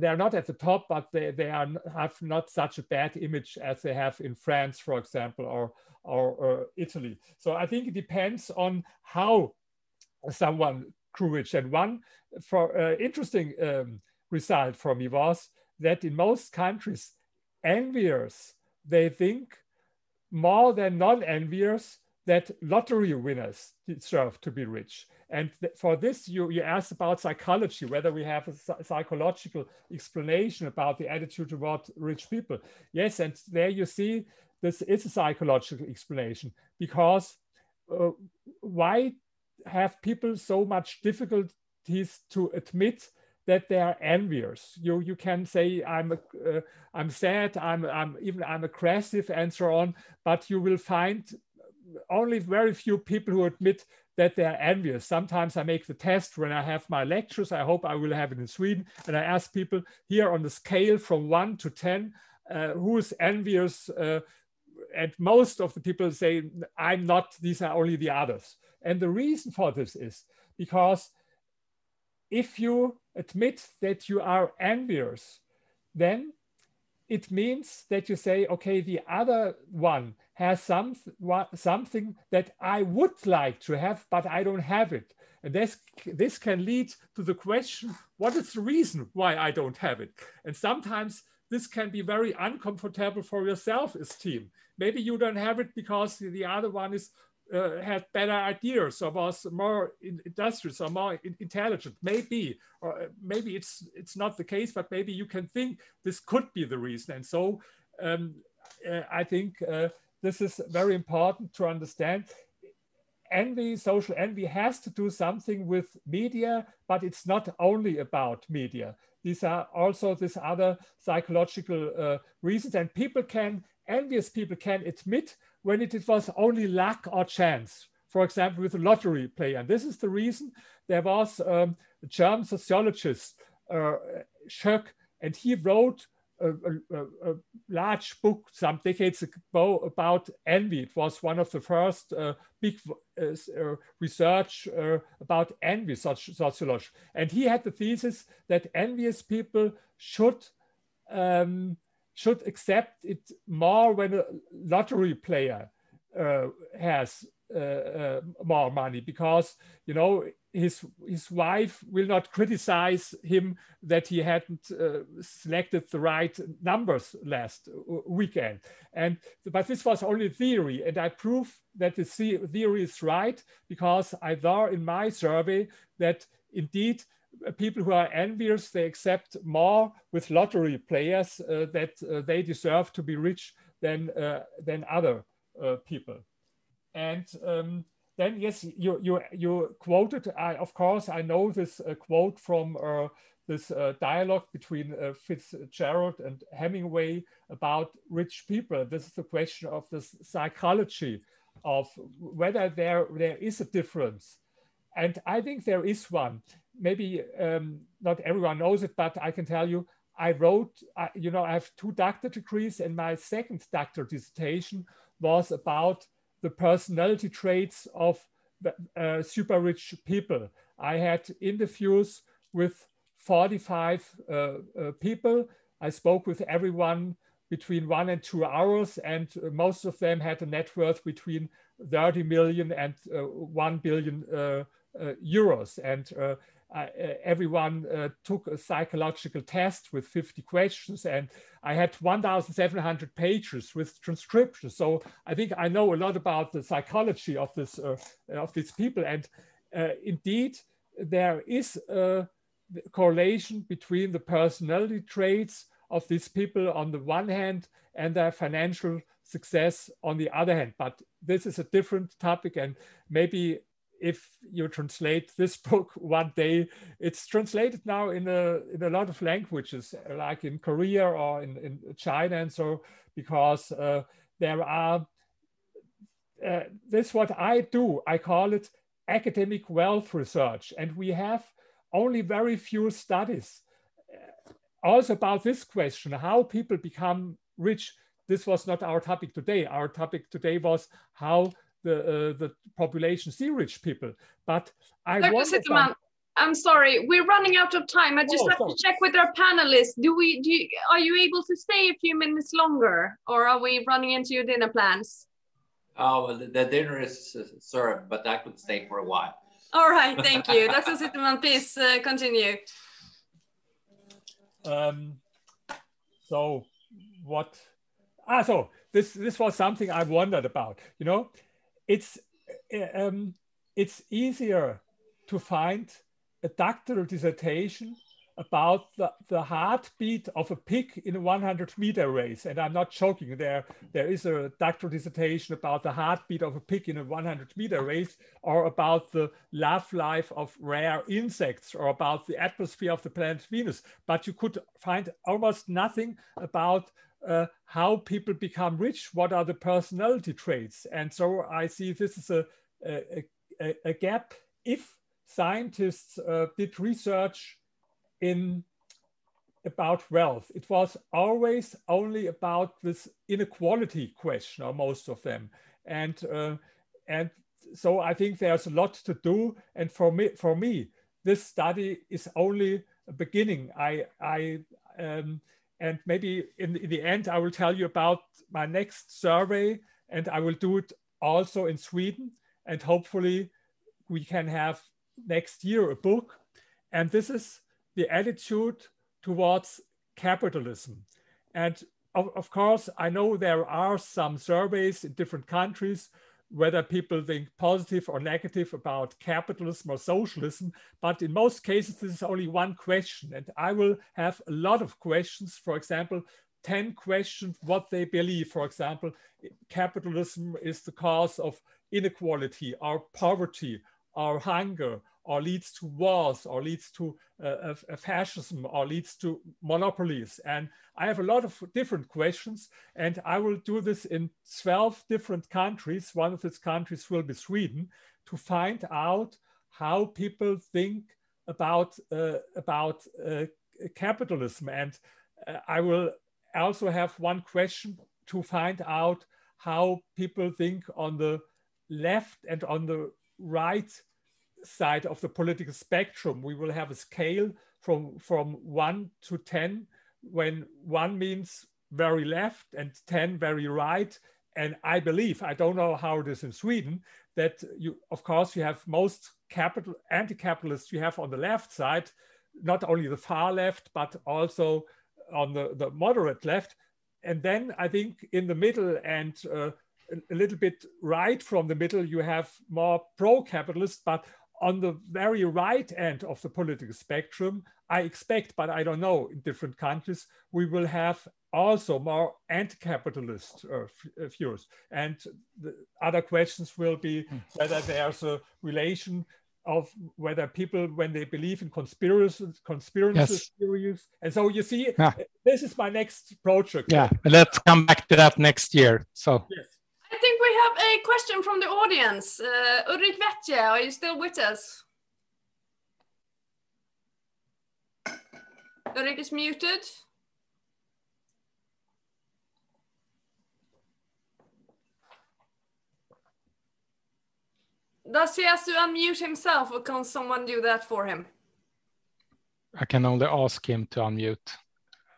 they are not at the top, but they have not such a bad image as they have in France, for example, or Italy. So I think it depends on how someone grew rich. And one interesting result for me was that in most countries, enviers, they think more than non-enviers that lottery winners deserve to be rich. And for this, you asked about psychology, whether we have a psychological explanation about the attitude toward rich people. Yes, and there you see, this is a psychological explanation, because why have people so much difficulties to admit that they are envious? You can say, I'm sad, I'm aggressive, and so on, but you will find only very few people who admit that they are envious. Sometimes I make the test when I have my lectures. I hope I will have it in Sweden. And I ask people here on the scale from 1 to 10, who is envious? And most of the people say, I'm not, these are only the others. And the reason for this is because if you admit that you are envious, then it means that you say, okay, the other one has something that I would like to have, but I don't have it. And this can lead to the question, what is the reason why I don't have it? And sometimes this can be very uncomfortable for your self-esteem. Maybe you don't have it because the other one had better ideas, or was more industrious or more intelligent. Maybe, or maybe it's not the case, but maybe you can think this could be the reason. And so I think this is very important to understand. Envy, social envy, has to do something with media, but it's not only about media. These are also these other psychological reasons, and envious people can admit when it was only luck or chance. For example, with a lottery player. And this is the reason there was a German sociologist, Schöck, and he wrote a large book some decades ago about envy. It was one of the first big research about envy, sociology. And he had the thesis that envious people should accept it more when a lottery player has more money, because, you know, his wife will not criticize him that he hadn't selected the right numbers last weekend. But this was only theory, and I prove that the theory is right, because I saw in my survey that indeed people who are envious, they accept more with lottery players that they deserve to be rich than other people. And then, yes, you quoted, of course, I know this quote from this dialogue between Fitzgerald and Hemingway about rich people. This is the question of the psychology of whether there is a difference. And I think there is one. Maybe not everyone knows it, but I can tell you, I have 2 doctorate degrees, and my second doctorate dissertation was about the personality traits of super rich people. I had interviews with 45 people. I spoke with everyone between 1 and 2 hours, and most of them had a net worth between 30 million and 1 billion euros. And everyone took a psychological test with 50 questions, and I had 1,700 pages with transcriptions. So I think I know a lot about the psychology of these people. And indeed, there is a correlation between the personality traits of these people on the one hand and their financial success on the other hand. But this is a different topic, and maybe if you translate this book one day, it's translated now in a lot of languages, like in Korea or in China and so, because there are, this is what I do, I call it academic wealth research. And we have only very few studies. also about this question, how people become rich. This was not our topic today. Our topic today was how the population see rich people. But I Dr. wonder. Zitelmann, I'm sorry, we're running out of time. I just have to check with our panelists. Are you able to stay a few minutes longer, or are we running into your dinner plans? Oh, well, the dinner is served, but I could stay for a while. All right, thank you. Dr. Zitelmann, please continue. So what? So this was something I wondered about. You know, it's easier to find a doctoral dissertation about the heartbeat of a pig in a 100-meter race. And I'm not joking, there is a doctoral dissertation about the heartbeat of a pig in a 100-meter race, or about the love life of rare insects, or about the atmosphere of the planet Venus. But you could find almost nothing about how people become rich, what are the personality traits. And so I see this is a gap. If scientists did research about wealth, it was always only about this inequality question, or most of them, and so I think there's a lot to do. And for me, this study is only a beginning. And maybe in the end, I will tell you about my next survey, and I will do it also in Sweden, and hopefully we can have next year a book. And this is the attitude towards capitalism. And of course, I know there are some surveys in different countries whether people think positive or negative about capitalism or socialism, but in most cases, this is only one question. And I will have a lot of questions, for example, 10 questions what they believe. For example, capitalism is the cause of inequality or poverty or hunger, or leads to wars, or leads to fascism, or leads to monopolies. And I have a lot of different questions, and I will do this in 12 different countries. One of these countries will be Sweden, to find out how people think about capitalism. And I will also have one question to find out how people think on the left and on the right side of the political spectrum. We will have a scale from 1 to 10, when 1 means very left and 10 very right. And I believe, I don't know how it is in Sweden, that of course you have most anti-capitalists you have on the left side, not only the far left, but also on the moderate left. And then I think in the middle and a little bit right from the middle, you have more pro-capitalist. But on the very right end of the political spectrum, I expect, but I don't know, in different countries, we will have also more anti-capitalist views. And the other questions will be whether there's a relation of whether people, when they believe in conspiracy yes. theories. And so you see, this is my next project. Yeah, let's come back to that next year. So. Yes. I think we have a question from the audience. Ulrik Vetje, are you still with us? Ulrik is muted. Does he have to unmute himself, or can someone do that for him? I can only ask him to unmute.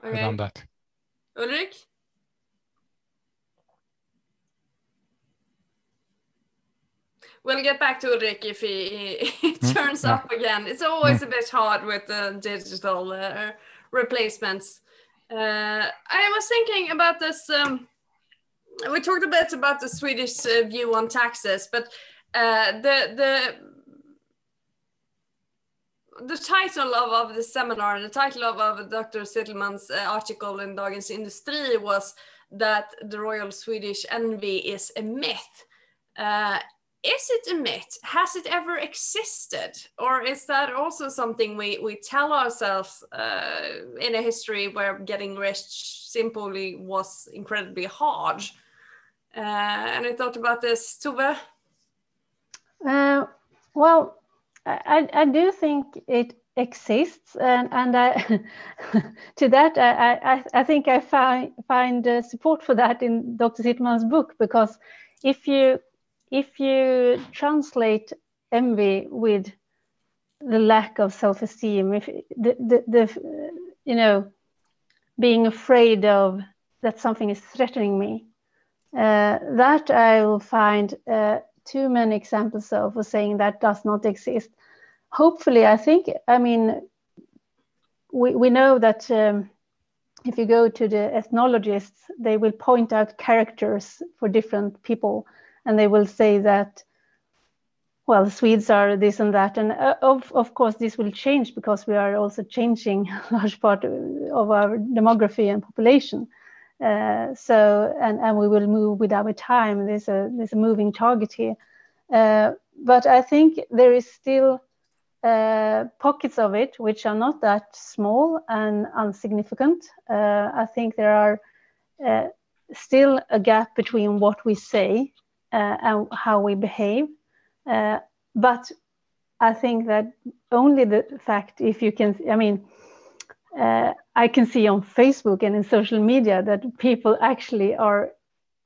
Okay. I've done that. Ulrik? We'll get back to Ulrik if he turns up again. It's always a bit hard with the digital replacements. I was thinking about this. We talked a bit about the Swedish view on taxes, but the title of the seminar, the title of Dr. Zitelmann's article in Dagens Industri was that the royal Swedish envy is a myth. Is it a myth? Has it ever existed? Or is that also something we tell ourselves in a history where getting rich simply was incredibly hard? And I thought about this, Tove. Well, I do think it exists, and I, to that I think I find support for that in Dr. Zitelmann's book, because if you translate envy with the lack of self-esteem, if the you know, being afraid of that something is threatening me, that I will find too many examples of, for saying that does not exist. Hopefully, I mean, we know that if you go to the ethnologists, they will point out characters for different people, and they will say that, well, the Swedes are this and that. And of course, this will change because we are also changing a large part of our demography and population. So we will move with our time. There's a moving target here. But I think there is still pockets of it which are not that small and insignificant. I think there are still a gap between what we say and how we behave. But I think that only the fact, if you can, I mean, I can see on Facebook and in social media that people actually are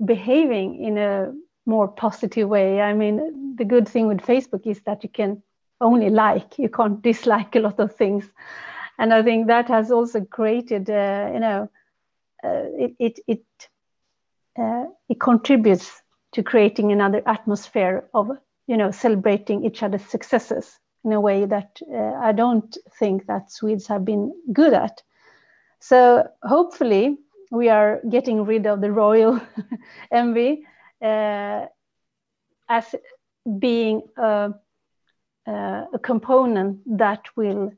behaving in a more positive way. I mean, the good thing with Facebook is that you can only like, you can't dislike a lot of things. And I think that has also created, you know, it contributes to creating another atmosphere of, you know, celebrating each other's successes in a way that I don't think that Swedes have been good at. So hopefully we are getting rid of the royal envy as being a component that will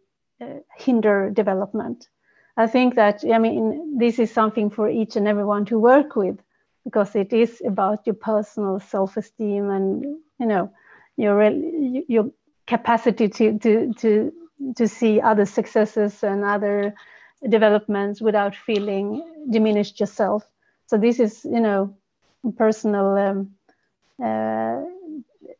hinder development. I think that, I mean, this is something for each and everyone to work with, because it is about your personal self-esteem and, you know, your capacity to see other successes and other developments without feeling diminished yourself. So this is, you know, personal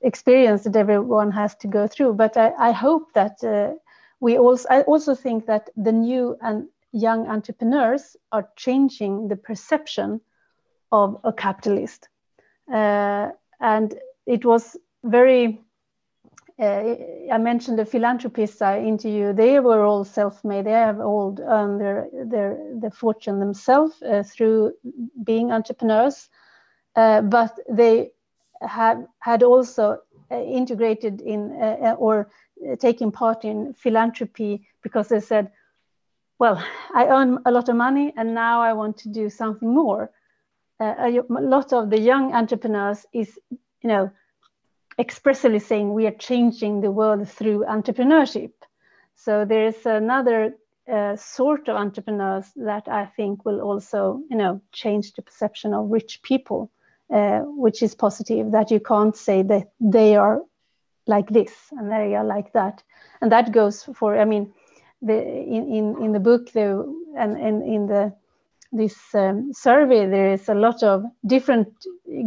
experience that everyone has to go through. But I hope that I also think that the new and young entrepreneurs are changing the perception of a capitalist. And it was very, I mentioned the philanthropists I interviewed, they were all self-made. They have all earned their fortune themselves through being entrepreneurs. But they had also integrated in or taken part in philanthropy because they said, well, I earn a lot of money and now I want to do something more. A lot of the young entrepreneurs is, you know, expressly saying we are changing the world through entrepreneurship. So there is another sort of entrepreneurs that I think will also, you know, change the perception of rich people, which is positive, that you can't say that they are like this and they are like that. And that goes for, I mean, in the book there, and in this survey, there is a lot of different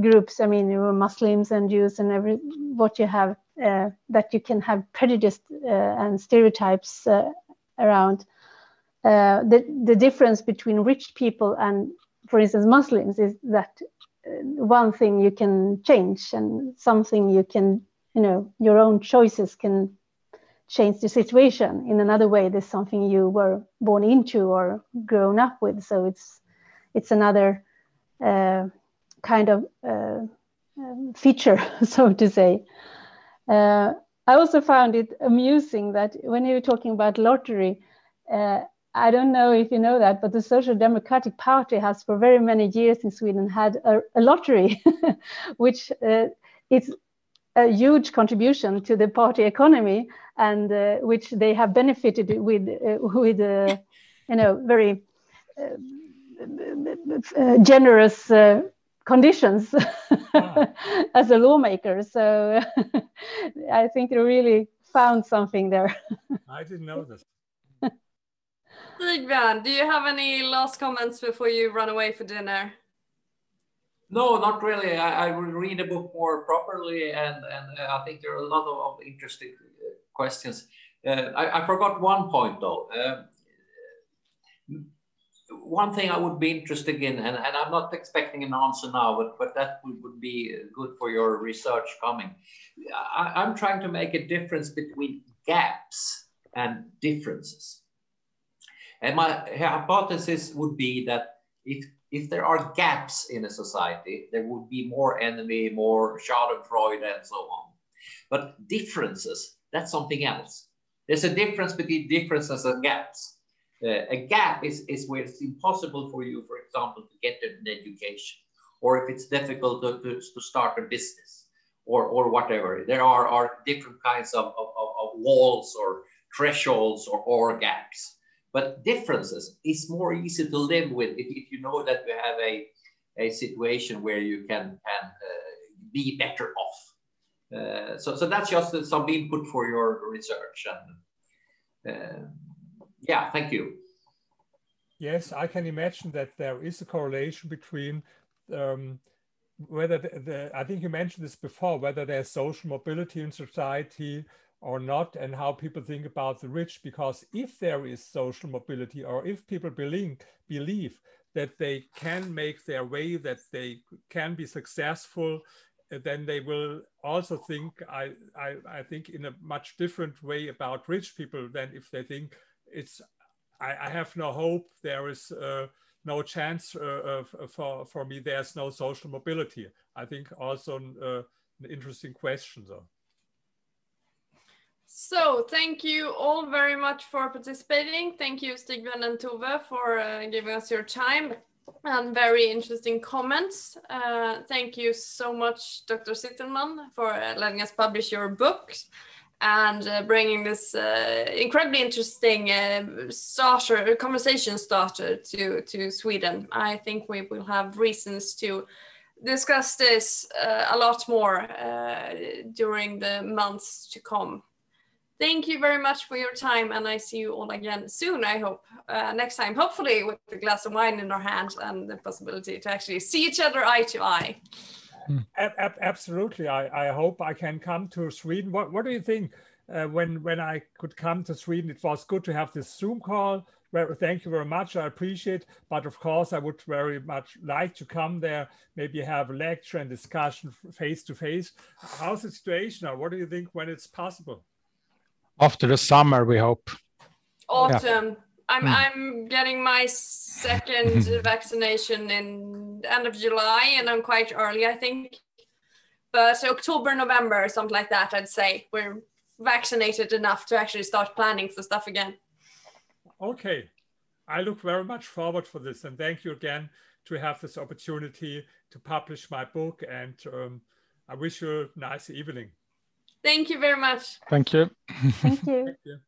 groups. I mean, you were Muslims and Jews and what you have, that you can have prejudice and stereotypes around. The difference between rich people and, for instance, Muslims is that one thing you can change and something you can, you know, your own choices can change the situation. In another way, there's something you were born into or grown up with. So it's another kind of feature, so to say. I also found it amusing that when you were talking about lottery, I don't know if you know that, but the Social Democratic Party has for very many years in Sweden had a lottery, which is a huge contribution to the party economy, and which they have benefited with you know, very generous conditions as a lawmaker. So I think they really found something there. I didn't know this. Sigbjörn, do you have any last comments before you run away for dinner? No, not really. I will read the book more properly, and I think there are a lot of interesting questions. I forgot one point though. One thing I would be interested in, and I'm not expecting an answer now, but that would be good for your research coming. I'm trying to make a difference between gaps and differences. And my hypothesis would be that if there are gaps in a society, there would be more envy, more schadenfreude, and so on. But differences, that's something else. There's a difference between differences and gaps. A gap is where it's impossible for you, for example, to get an education, or if it's difficult to start a business, or whatever. There are different kinds of walls or thresholds or gaps. But differences is more easy to live with if you know that you have a situation where you can be better off. So that's just some input for your research. And yeah, thank you. Yes, I can imagine that there is a correlation between whether I think you mentioned this before, whether there's social mobility in society or not, and how people think about the rich. Because if there is social mobility, or if people believe that they can make their way, that they can be successful, then they will also think, I think, in a much different way about rich people than if they think I have no hope, there is no chance for me, there's no social mobility. I think also an interesting question though. So thank you all very much for participating. Thank you, Stigven and Tove, for giving us your time and very interesting comments. Thank you so much, Dr. Zitelmann, for letting us publish your books and bringing this incredibly interesting conversation starter to Sweden. I think we will have reasons to discuss this a lot more during the months to come. Thank you very much for your time, and I see you all again soon, I hope. Next time, hopefully with a glass of wine in our hands and the possibility to actually see each other eye to eye. Absolutely. I hope I can come to Sweden. What do you think? When I could come to Sweden, it was good to have this Zoom call. Well, thank you very much. I appreciate. But of course, I would very much like to come there, maybe have a lecture and discussion face to face. How's the situation now? What do you think when it's possible? After the summer, we hope. Autumn. Yeah. I'm getting my second vaccination in end of July, and I'm quite early, I think. But October, November, something like that, I'd say. We're vaccinated enough to actually start planning for stuff again. Okay. I look very much forward for this, and thank you again to have this opportunity to publish my book, and I wish you a nice evening. Thank you very much. Thank you. Thank you. Thank you.